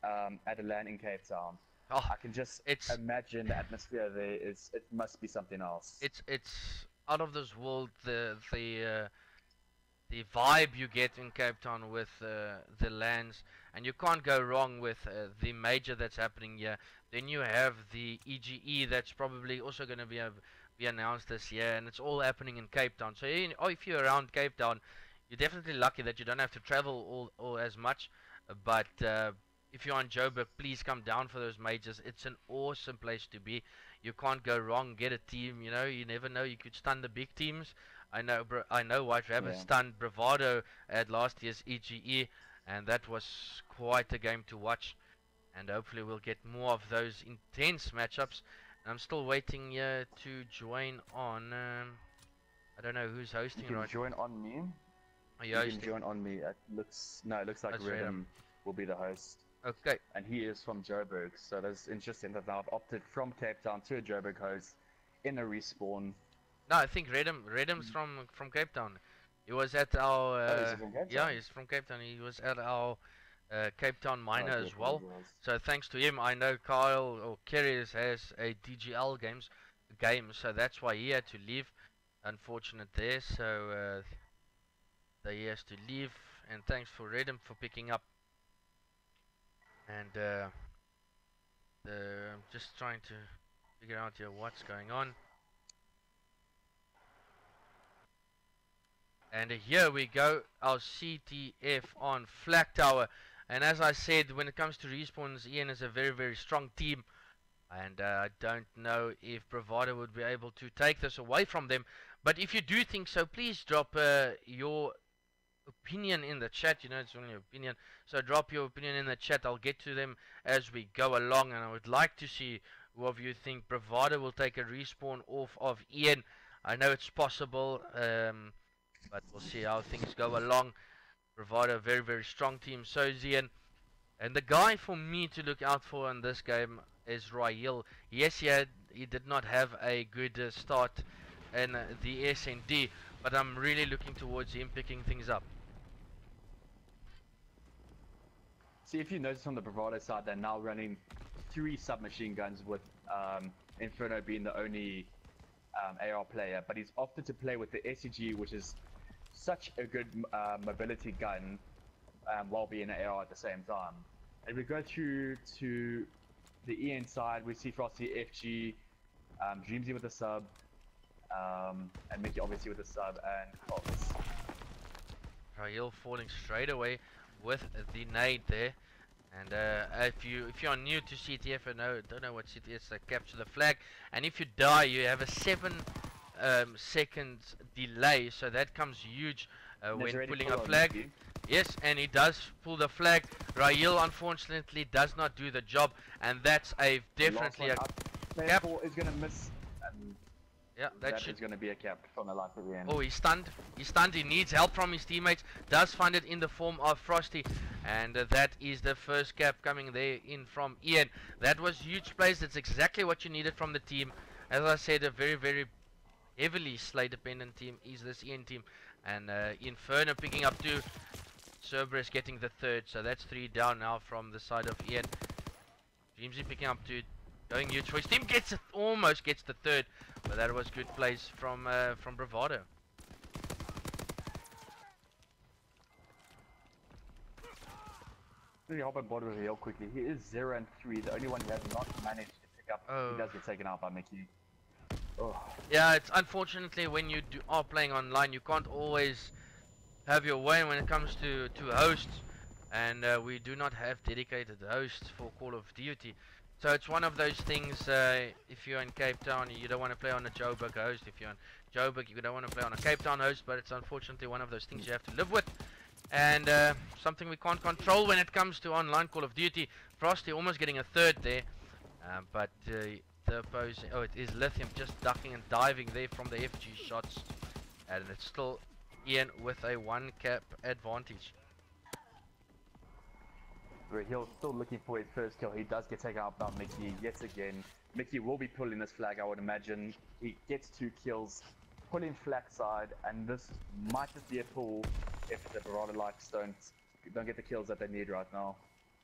a LAN in Cape Town.
Oh,
I can just imagine the atmosphere there. It must be something else.
It's out of this world. The the vibe you get in Cape Town with the lands, and you can't go wrong with the major that's happening here. Then you have the EGE that's probably also going to be announced this year, and it's all happening in Cape Town. So if you're around Cape Town, you're definitely lucky that you don't have to travel all as much. But if you're on Joburg, please come down for those majors. It's an awesome place to be. You can't go wrong. Get a team. You know, you never know. You could stun the big teams. I know White Rabbit
Yeah.
stunned Bravado at last year's EGE, and that was quite a game to watch. And hopefully we'll get more of those intense matchups. And I'm still waiting here to join on. I don't know who's
You
hosting
can
right.
join on me.
Are you
You can
hosting?
join on me. It looks like
That's
Rhythm will be the host,
Okay.
and he is from Joburg. So that's interesting that now I've opted from Cape Town to a Joburg host in a respawn.
No, I think Redham's from Cape Town. He was at our.
Oh, is he from Cape
Yeah,
Town?
he's from Cape Town. He was at our Cape Town
Oh, I
minor
do
as well.
apologize.
So thanks to him, I know Kyle or Kerry has a DGL game, so that's why he had to leave. Unfortunate there, so he has to leave. And thanks for Redham for picking up. And I'm just trying to figure out here what's going on. And here we go, our CTF on Flag Tower. And as I said, when it comes to respawns, Ian is a very, very strong team. And I don't know if Bravado would be able to take this away from them. But if you do think so, please drop your opinion in the chat. You know, it's only opinion. So drop your opinion in the chat. I'll get to them as we go along. And I would like to see who of you think Bravado will take a respawn off of Ian. I know it's possible. But we'll see how things go along. Bravado, a very, very strong team. So Ian. And the guy for me to look out for in this game is Royal. Yes, he did not have a good start in the SND, but I'm really looking towards him picking things up.
See, if you notice on the Bravado side, they're now running 3 submachine guns with Inferno being the only AR player, but he's opted to play with the ACGL, which is such a good mobility gun while being an AR at the same time. And we go through to the EN side, we see Frosty, FG, Dreamsy with a sub, and Mickey obviously with a sub, and Cox.
Royal falling straight away with the nade there. And if you're new to CTF and don't know what CTF is, capture the flag. And if you die, you have a 7 seconds delay, so that comes huge when pulling a flag. Yes, and he does pull the flag. Raheel unfortunately does not do the job, and that's a definitely a cap.
Is going to miss.
Yeah, that
is going to be a cap from the life of the end.
Oh, he's stunned. He's stunned. He needs help from his teammates. Does find it in the form of Frosty, and that is the first cap coming there in from Ian. That was huge plays. That's exactly what you needed from the team. As I said, a very, very heavily slay dependent team is this Ian team, and Inferno picking up 2. Cerberus getting the 3rd, so that's 3 down now from the side of Ian. Dreamsy picking up 2, going huge for his team, almost gets the 3rd, but that was good plays from Bravado.
Let me hop on board with Raheel quickly. He is 0 and 3, the only one who has not managed to pick up.
Oh.
He does get taken out by Mickey. Oh.
Yeah, it's unfortunately when you are playing online, you can't always have your way when it comes to hosts, and we do not have dedicated hosts for Call of Duty. So it's one of those things, if you're in Cape Town, you don't want to play on a Joburg host. If you're in Joburg, you don't want to play on a Cape Town host, but it's unfortunately one of those things you have to live with. And something we can't control when it comes to online Call of Duty. Frosty almost getting a 3rd there, but the opposing, it is Lithium just ducking and diving there from the FG shots, and it's still Ian with a 1 cap advantage.
Raheel's still looking for his first kill. He does get taken out by Mickey yet again. Mickey will be pulling this flag, I would imagine. He gets 2 kills, pulling flag side, and this might just be a pull if the Bravado likes don't get the kills that they need right now.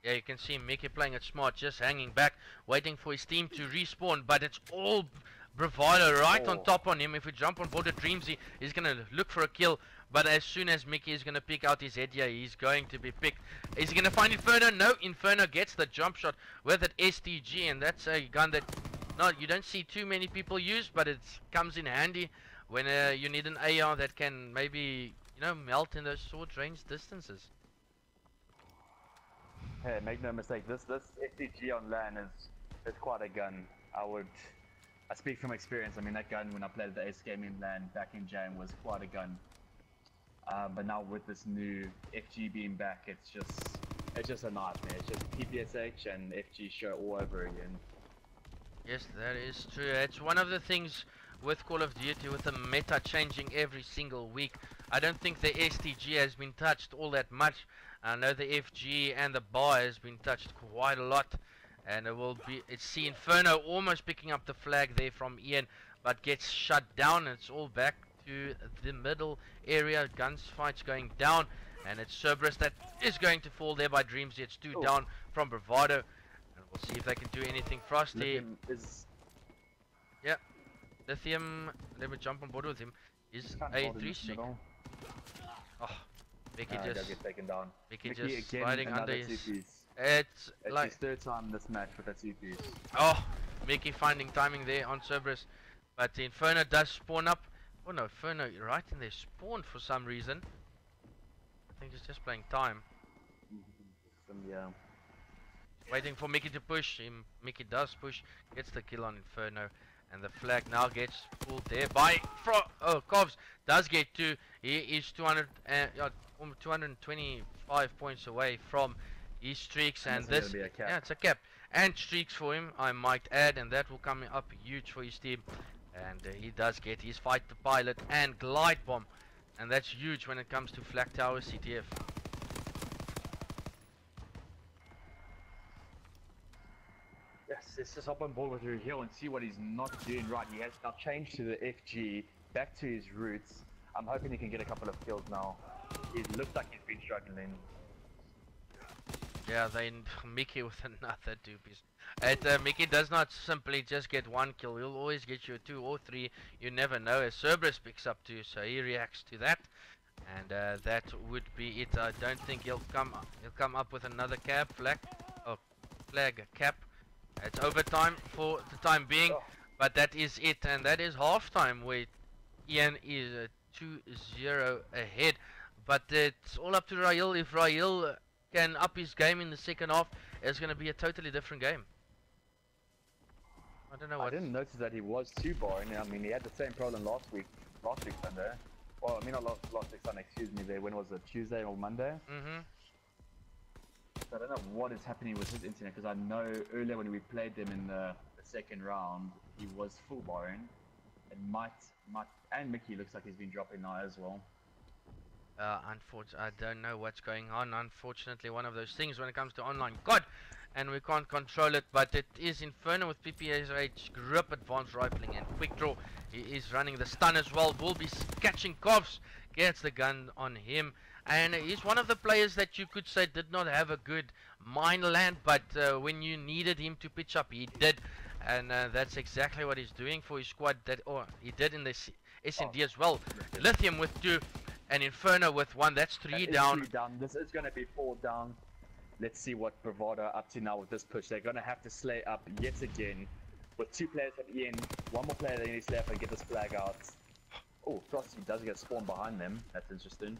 Yeah, you can see Mickey playing it smart, just hanging back, waiting for his team to respawn, but it's all Bravado right on
Oh.
top on him. If we jump on board the Dreamsy, he's gonna look for a kill. But as soon as Mickey is gonna pick out his head here, he's going to be picked. Is he gonna find Inferno? No, Inferno gets the jump shot with an STG, and that's a gun that you don't see too many people use, but it comes in handy when you need an AR that can maybe, you know, melt in those short range distances.
Hey, make no mistake, this STG on LAN is quite a gun. I speak from experience. I mean, that gun when I played the Ace Gaming LAN back in Jan was quite a gun. But now with this new FG being back, it's just a nightmare. It's just PPSH and FG show all over again.
Yes, that is true. It's one of the things with Call of Duty, with the meta changing every single week. I don't think the STG has been touched all that much. I know the FG and the bar has been touched quite a lot. And it's the Inferno almost picking up the flag there from Ian, but gets shut down. It's all back to the middle area. Gunfights going down, and it's Cerberus that is going to fall there by Dreamsy. It's 2 down from Bravado, and we'll see if they can do anything. Frosty, yeah, Lithium. Let me jump on board with him. He's a 3-streak. Oh, Mickey just
get taken down.
Mickey
Mickey
just
again,
sliding under
another
his.
two-piece.
It's
It's
like
his third time this match with that two-piece.
oh, Mickey finding timing there on Cerberus, but the Inferno does spawn up. Oh no, Inferno right in there spawned for some reason. I think he's just playing time.
Yeah.
Waiting for Mickey to push. Mickey does push, gets the kill on Inferno, and the flag now gets pulled there by Kovs does get 2. He is 225 points away from his streaks, and this yeah, it's a cap and streaks for him, I might add, and that will come up huge for his team. And he does get his fighter pilot and glide bomb, and that's huge when it comes to Flag Tower CTF.
Yes, let's just hop on board with Raheel and see what he's not doing right. He has now changed to the FG, back to his roots. I'm hoping he can get a couple of kills now. It looks like he's been struggling.
Yeah, then Mickey with another 2-piece. Mickey does not simply just get 1 kill. He'll always get you a 2 or 3. You never know. As Cerberus picks up 2, so he reacts to that, and that would be it. I don't think he'll come up with another flag cap. It's overtime for the time being, but that is it, and that is halftime where Ian is 2-0 ahead. But it's all up to Raheel. If Raheel can up his game in the second half, it's going to be a totally different game. I don't know what.
I didn't notice that he was too boring. I mean, he had the same problem last week Sunday. Well, I mean, not last week Sunday, excuse me. There, when was it? Tuesday or Monday? So I don't know what is happening with his internet, because I know earlier when we played them in the second round, he was full boring. And Mickey looks like he's been dropping now as well.
Unfortunately, I don't know what's going on. Unfortunately, one of those things when it comes to online COD, and we can't control it. But it is Inferno with PPSH, grip, advanced rifling, and quick draw. He is running the stun as well. Will be catching Kovs, gets the gun on him, and he's one of the players that you could say did not have a good mine land, but when you needed him to pitch up, he did, and that's exactly what he's doing for his squad. He did in the SND as well. Lithium with 2. And Inferno with 1, that's 3 down.
3 down. This is going to be 4 down. Let's see what Bravado are up to now with this push. They're going to have to slay up yet again with 2 players from Ian. 1 more player that needs to slay up and get this flag out. Oh, Frosty does get spawned behind them. That's interesting.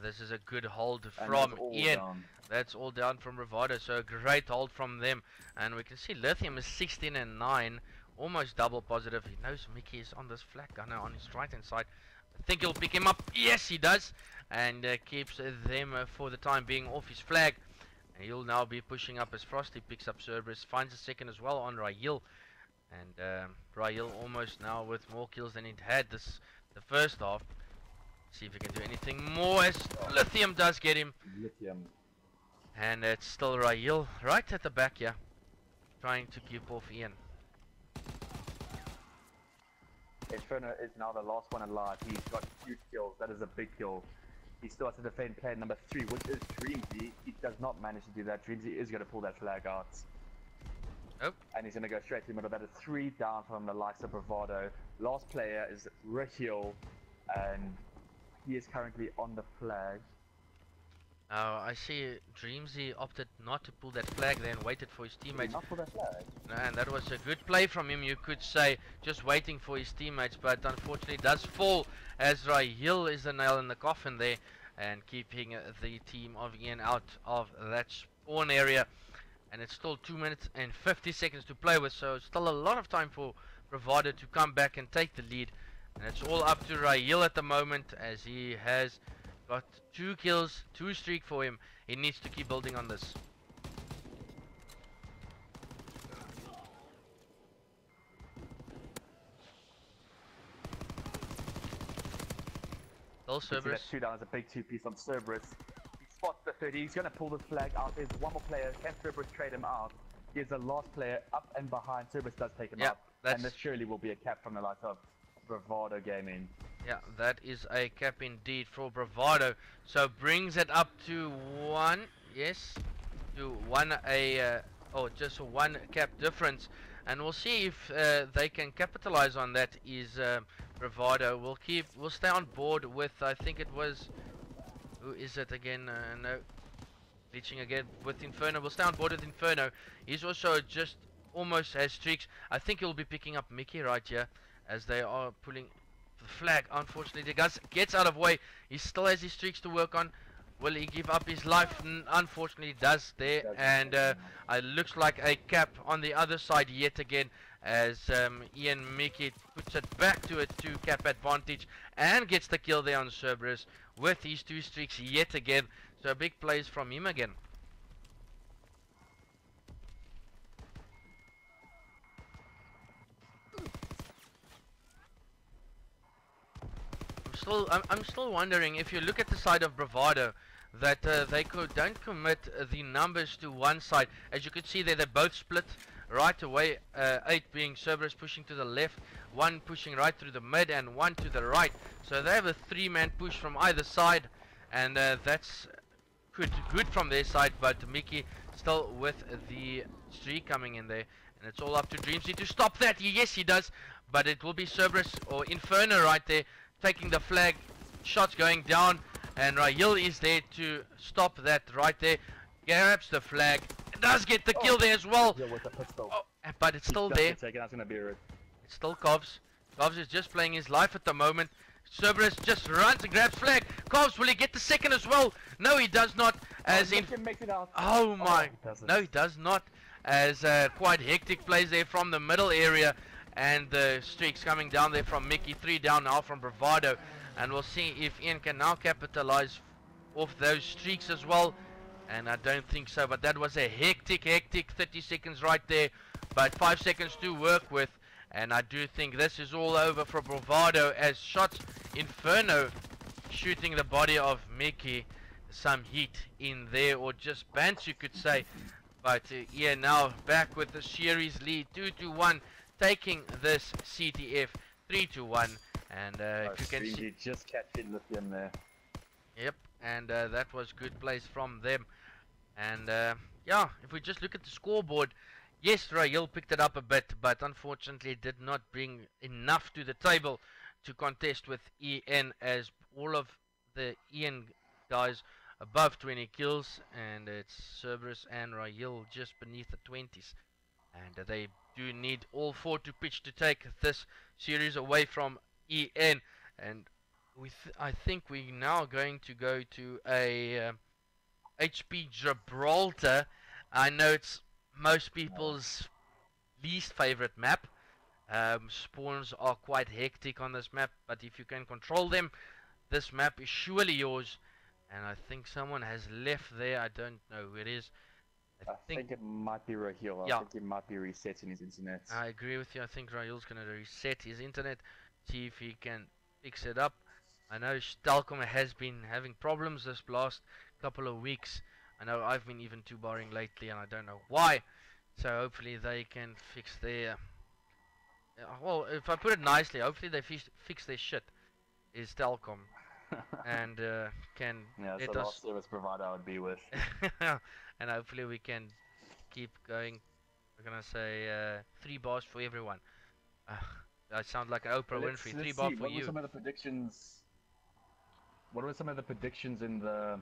This is a good hold from Ian. That's all down from Bravado, so a great hold from them. And we can see Lithium is 16 and 9, almost double positive. He knows Mickey is on this flag gunner on his right hand side. I think he'll pick him up. Yes, he does, and keeps them for the time being off his flag. And he'll now be pushing up as Frosty picks up Cerberus, finds a second as well on Raheel. And Raheel almost now with more kills than he'd had the first half. See if he can do anything more as Lithium does get him. And it's still Raheel right at the back here, trying to keep off Ian.
Inferno is now the last one alive. He's got huge kills. That is a big kill. He still has to defend player number 3, which is Dreamsy. He does not manage to do that. Dreamsy is going to pull that flag out.
Nope.
And he's going to go straight to the middle. That is 3 down from the likes of Bravado. Last player is Rahil, and he is currently on the flag.
I see Dreamsy opted not to pull that flag there and waited for his teammates.
Not pull that flag.
And that was a good play from him, you could say, just waiting for his teammates, but unfortunately it does fall as Rahil is the nail in the coffin there and keeping the team of Ian out of that spawn area. And it's still 2 minutes and 50 seconds to play with, so still a lot of time for Bravado to come back and take the lead. And it's all up to Rahil at the moment, as he has got 2 kills, 2 streak for him. He needs to keep building on this. Still Cerberus.
That 2 down is a big 2-piece on Cerberus. He spots the 30. He's going to pull this flag out. There's one more player. Can Cerberus trade him out? He's the last player up and behind. Cerberus does take him out. And this surely will be a cap from the likes of Bravado Gaming.
Yeah, that is a cap indeed for Bravado. So brings it up to 1. Yes, to 1 just 1 cap difference. And we'll see if they can capitalize on that. Is Bravado we'll stay on board with, I think it was, who is it again? No, glitching again with Inferno. We'll stay on board with Inferno. He's also just almost has streaks. I think he'll be picking up Mickey right here, as they are pulling the flag. Unfortunately, the guy gets out of way. He still has his streaks to work on. Will he give up his life? Unfortunately, does there. And it looks like a cap on the other side yet again, as Ian Mickey puts it back to a 2 cap advantage and gets the kill there on Cerberus with his 2 streaks yet again. So big plays from him again. I'm still wondering, if you look at the side of Bravado, that they don't commit the numbers to one side. As you can see there, they both split right away. 8 being Cerberus pushing to the left, 1 pushing right through the mid, and 1 to the right. So they have a 3-man push from either side, and that's good from their side. But Mickey still with the streak coming in there, and it's all up to Dreamsy to stop that. Yes, he does, but it will be Cerberus or Inferno right there taking the flag. Shots going down, and Rahil is there to stop that right there. Grabs the flag, does get the kill there as well.
With the pistol.
But it's still there.
That's gonna be it.
It's still Kovs. Kovs is just playing his life at the moment. Cerberus just runs and grabs flag. Kovs, will he get the second as well? No, he does not. As in, oh my, no, he does not. As quite hectic plays there from the middle area, and the streaks coming down there from Mickey. 3 down now from Bravado, and we'll see if Ian can now capitalize off those streaks as well. And I don't think so, but that was a hectic 30 seconds right there, but 5 seconds to work with. And I do think this is all over for Bravado, as shots Inferno shooting the body of Mickey. Some heat in there, or just bans you could say. But Ian now back with the series lead, 2-1, taking this CTF 3-1. And if you can see,
just catching lithium there.
Yep, and that was good plays from them. And yeah, if we just look at the scoreboard, yes, Rahil picked it up a bit, but unfortunately did not bring enough to the table to contest with EN, as all of the EN guys above 20 kills, and it's Cerberus and Rahil just beneath the 20s. And they do need all 4 to pitch to take this series away from EN. And I think we're now going to go to a HP Gibraltar. I know it's most people's least favorite map. Spawns are quite hectic on this map, but if you can control them, this map is surely yours. And I think someone has left there. I don't know who it is.
I think it might be Rahil. I think he might be resetting his internet.
I agree with you. I think Rahil's going to reset his internet, see if he can fix it up. I know Stalcom has been having problems this last couple of weeks. I know I've been even too boring lately, and I don't know why. So hopefully they can fix their... well, if I put it nicely, hopefully they fix their shit, is Stalcom. And can
let so us... last service provider I would be with.
And hopefully we can keep going We're gonna say 3 bars for everyone. Uh, I sound like Oprah Winfrey.
Let's
3 bar
see.
for
What were
you.
some of the predictions? What were some of the predictions in the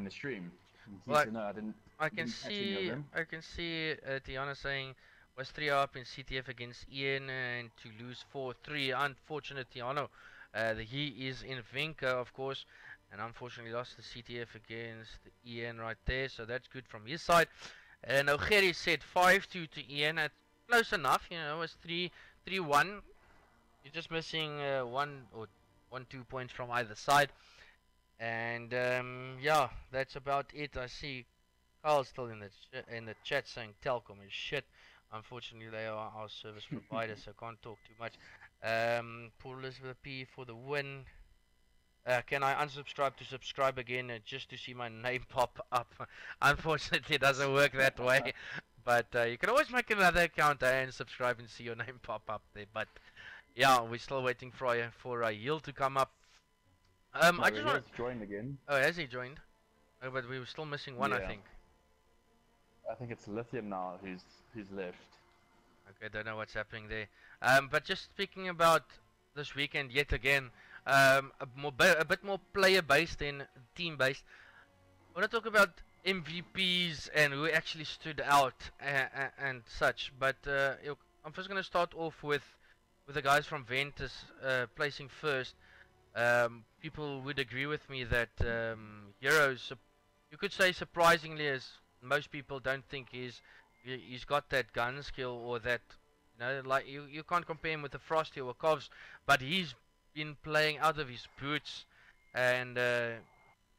stream? I'm keen
Well,
to know.
I can
Didn't catch any of
see,
them.
Tiana saying was 3 up in CTF against Ian and to lose 4-3. Unfortunate, Tiana. He is in Vinca, of course, and unfortunately lost the CTF against Ian right there. So that's good from his side. And Ogeri said 5-2 to Ian. At close enough, you know, it was 3-1. You're just missing 1 or 2 points from either side. And yeah, that's about it. I see Carl's still in the chat saying Telkom is shit. Unfortunately, they are our service provider, so can't talk too much. Poor Elizabeth P for the win. Can I unsubscribe to subscribe again just to see my name pop up? Unfortunately, it doesn't work that way. But you can always make another account and subscribe and see your name pop up there. But yeah, we're still waiting for a yield to come up.
No,
I just want.
Rahil's joined again.
Oh, has he joined? Oh, but we were still missing one, I
Yeah.
think.
I think it's Lithium now who's left.
Okay, don't know what's happening there. But just speaking about this weekend yet again, a bit more player-based than team-based. I want to talk about MVPs and who actually stood out and such. But I'm first going to start off with the guys from Ventus placing first. People would agree with me that Heroes, you could say surprisingly, as most people don't think he's got that gun skill or that, you know, like you can't compare him with the Frosty or Kovs, but he's been playing out of his boots and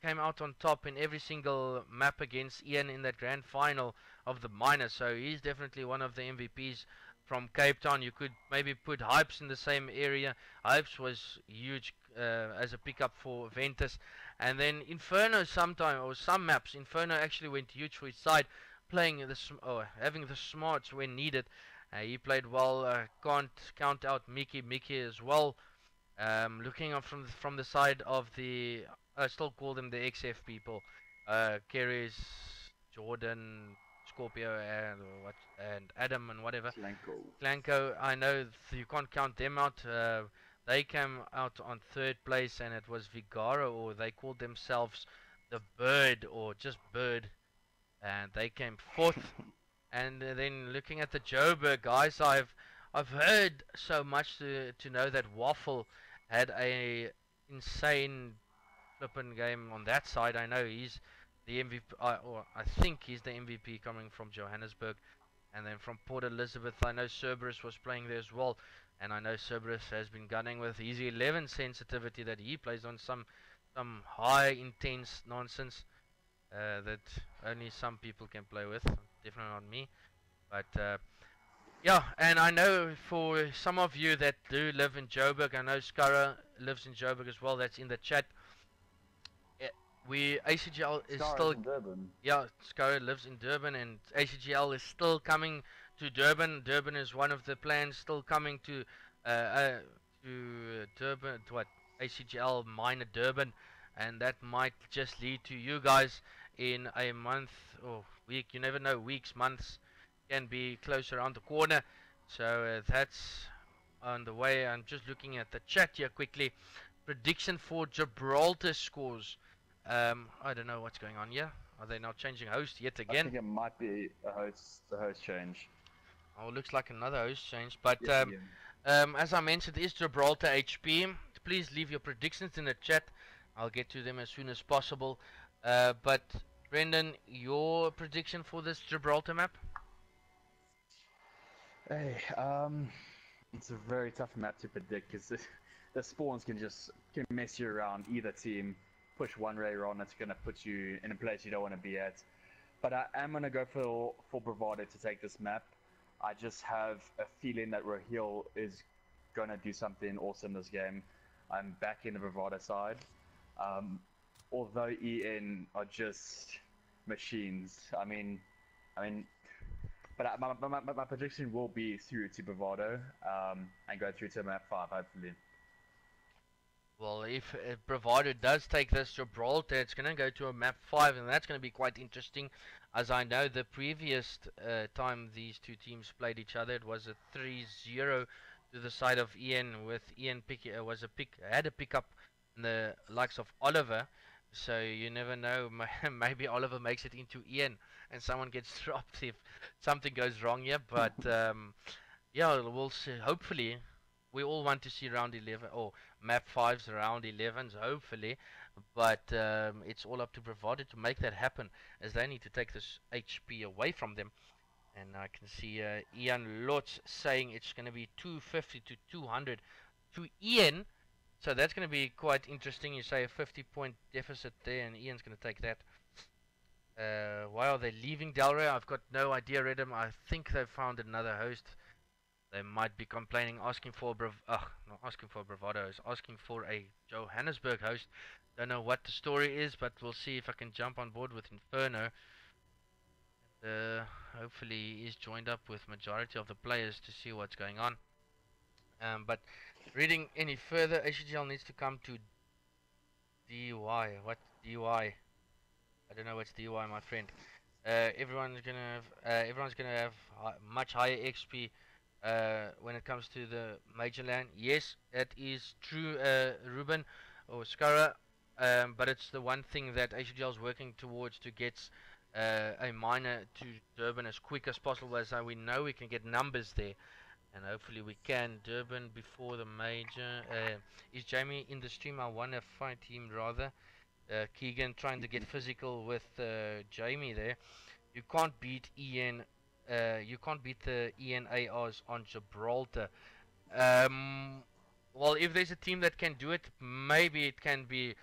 came out on top in every single map against Ian in that grand final of the minors. So he's definitely one of the MVPs from Cape Town. You could maybe put Hypes in the same area. Hypes was huge as a pickup for Ventus. And then Inferno sometime, or some maps, Inferno actually went huge for his side, playing having the smarts when needed. He played well. Can't count out Mickey as well. Looking up from the side of the, I still call them the XF people. Keres, Jordan, Scorpio, and Adam and whatever. Clanko, I know you can't count them out. They came out on third place, and it was Vigaro, or they called themselves the Bird, or just Bird, and they came fourth. And then looking at the Joburg guys, I've heard so much to know that Waffle had a insane flippin' game on that side. I know he's the MVP, or I think he's the MVP coming from Johannesburg. And then from Port Elizabeth, I know Cerberus was playing there as well. And I know Cerberus has been gunning with his 11 sensitivity that he plays on some high intense nonsense that only some people can play with. Definitely not me. But yeah, and I know for some of you that do live in Joburg, I know Skara lives in Joburg as well. That's in the chat. We ACGL is still
in Durban.
Yeah, Skara lives in Durban, and ACGL is still coming to Durban. Durban is one of the plans still coming to Durban. To what, ACGL minor Durban, and that might just lead to you guys in a month or week. You never know. Weeks, months can be close around the corner. So that's on the way. I'm just looking at the chat here quickly. Prediction for Gibraltar scores. I don't know what's going on here. Are they now changing host yet again?
I think it might be the host change.
Oh, looks like another host change. But
Yeah.
as I mentioned, is Gibraltar HP. Please leave your predictions in the chat. I'll get to them as soon as possible. But Brendan, your prediction for this Gibraltar map?
Hey, it's a very tough map to predict because the spawns can mess you around. Either team push one raider on, it's gonna put you in a place you don't want to be at. But I am gonna go for Bravado to take this map. I just have a feeling that Rahil is gonna do something awesome this game. I'm back in the Bravado side. Although EN are just machines. But my prediction will be through to Bravado and go through to map 5, hopefully.
Well, if Bravado does take this Gibraltar, it's going to go to a map 5, and that's going to be quite interesting. As I know, the previous time these two teams played each other, it was a 3-0 to the side of Ian, with Ian had a pickup in the likes of Oliver. So you never know, maybe Oliver makes it into Ian, and someone gets dropped if something goes wrong here. But yeah, we'll see. Hopefully, we all want to see round 11 or map 5's round 11s, hopefully. But it's all up to Bravado to make that happen, as they need to take this HP away from them. And I can see Ian Lutz saying it's going to be 250 to 200 to Ian. So that's going to be quite interesting. You say a 50-point deficit there, and Ian's going to take that. Why are they leaving Delray? I've got no idea, Redham. I think they found another host. They might be complaining, asking for not asking for Bravado, is asking for a Johannesburg host. Don't know what the story is, but we'll see if I can jump on board with Inferno. Hopefully he's joined up with majority of the players to see what's going on. But reading any further, ACGL needs to come to DY. What DY? I don't know what's DY, my friend. Everyone's gonna have much higher XP when it comes to the major land. Yes, that is true, Ruben or Skara. But it's the one thing that ACGL is working towards, to get a minor to Durban as quick as possible, as we know we can get numbers there. And hopefully we can. Durban before the major. Is Jamie in the stream? I want to fight him rather. Keegan trying to get physical with Jamie there. You can't beat Ian. You can't beat the ENARs on Gibraltar. Well, if there's a team that can do it, maybe it can be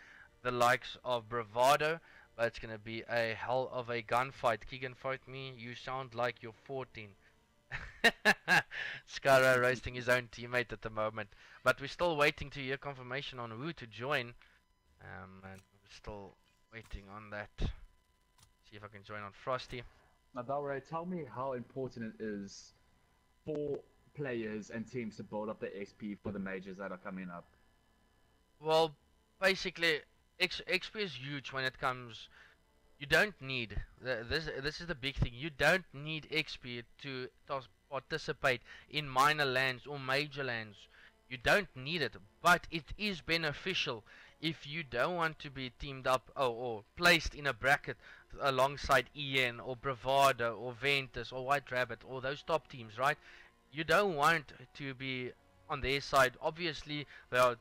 the likes of Bravado. But it's gonna be a hell of a gunfight. Keegan, fight me. You sound like you're 14. Skara roasting his own teammate at the moment. But we're still waiting to hear confirmation on who to join. And we're still waiting on that. See if I can join on Frosty.
Now, Dalray, tell me how important it is for players and teams to build up the XP for the majors that are coming up.
Well, basically, XP is huge when it comes. You don't need this is the big thing. You don't need XP to participate in minor lands or major lands. You don't need it, but it is beneficial if you don't want to be teamed up or placed in a bracket alongside Ian or Bravado or Ventus or White Rabbit or those top teams, right? You don't want to be on their side. Obviously, there are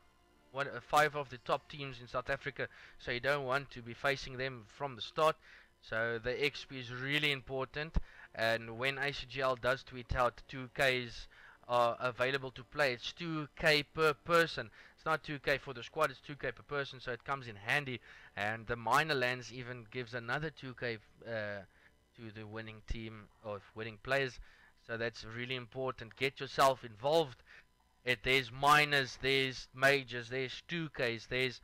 5 of the top teams in South Africa, so you don't want to be facing them from the start. So the XP is really important, and when ACGL does tweet out 2Ks are available to play, it's 2K per person. It's not 2K for the squad, it's 2K per person, so it comes in handy. And the minor lands even gives another 2K to the winning team or winning players. So that's really important. Get yourself involved. There's minors, there's majors, there's 2Ks, there's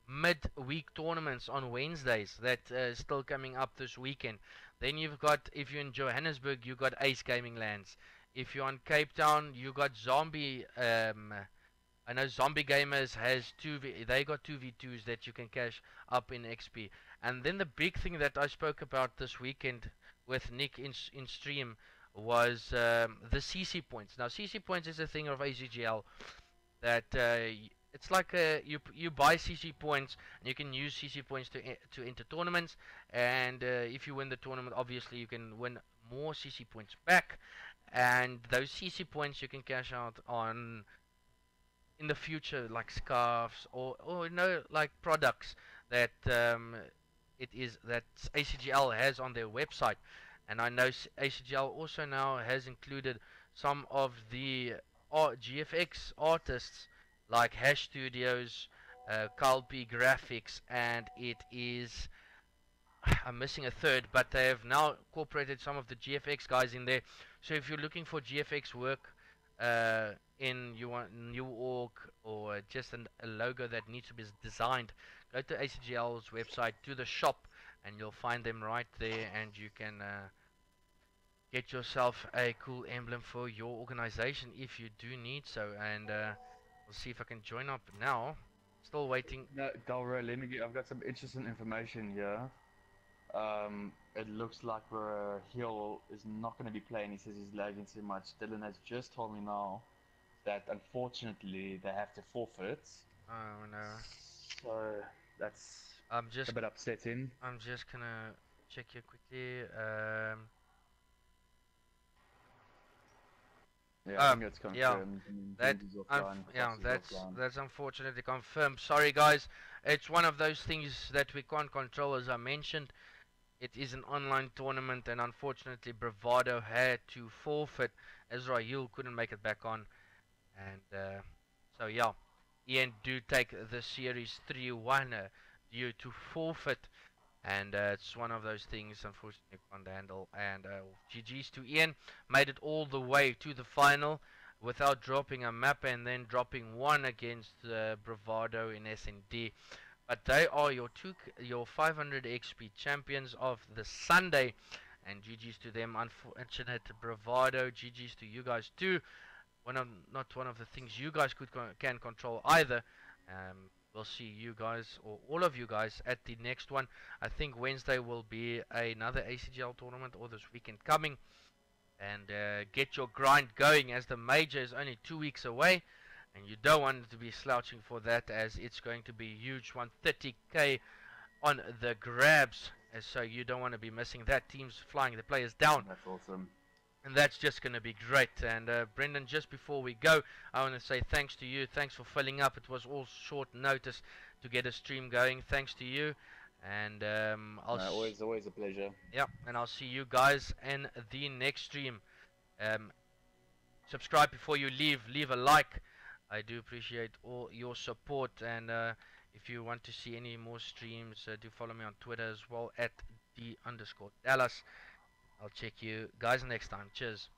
mid-week tournaments on Wednesdays that still coming up this weekend. Then you've got, if you're in Johannesburg, you got Ace Gaming Lands. If you're on Cape Town, you got Zombie. I know Zombie Gamers has they got 2v2s that you can cash up in XP. And then the big thing that I spoke about this weekend with Nick in stream was the CC points. Now CC points is a thing of ACGL that it's like you buy CC points and you can use CC points to enter tournaments, and if you win the tournament, obviously you can win more CC points back, and those CC points you can cash out on in the future, like scarves or like products that that ACGL has on their website. And I know ACGL also now has included some of the GFX artists like Hash Studios, Carl P Graphics, and it is I'm missing a third, but they have now incorporated some of the GFX guys in there. So if you're looking for GFX work in New York, or just a logo that needs to be designed, go to ACGL's website, to the shop, and you'll find them right there, and you can get yourself a cool emblem for your organization if you do need so. And we'll see if I can join up now. Still waiting.
No, Delro, let me get. I've got some interesting information here. It looks like Hill is not going to be playing. He says he's lagging too much. Dylan has just told me now that unfortunately they have to forfeit.
Oh no.
So that's
I'm
a
just
bit upsetting.
gonna check here quickly.
Yeah, I think it's
Yeah.
confirmed. I mean, James is offline,
Yeah,
Foss is offline.
that's unfortunately confirmed. Sorry guys, it's one of those things that we can't control. As I mentioned, it is an online tournament, and unfortunately, Bravado had to forfeit. As Rahul couldn't make it back on, and so yeah, Ian do take the series 3-1 due to forfeit. And it's one of those things, unfortunately, can't handle. And GG's to Ian, made it all the way to the final without dropping a map and then dropping one against Bravado in S&D. But they are your 500 XP champions of the Sunday, and GG's to them. Unfortunate Bravado, GG's to you guys too. Not one of the things you guys can control either. We'll see you guys, or all of you guys, at the next one. I think Wednesday will be another ACGL tournament, or this weekend coming. And get your grind going, as the major is only 2 weeks away. And you don't want to be slouching for that, as it's going to be huge. 130k on the grabs. So you don't want to be missing that. Teams flying the players down.
That's awesome.
And that's just going to be great. And Brendan, just before we go, I want to say thanks to you. Thanks for filling up. It was all short notice to get a stream going. Thanks to you. And
always a pleasure.
yeah, and I'll see you guys in the next stream. Subscribe before you leave. Leave a like. I do appreciate all your support. And if you want to see any more streams, do follow me on Twitter as well at @D_Dallas. I'll check you guys next time. Cheers.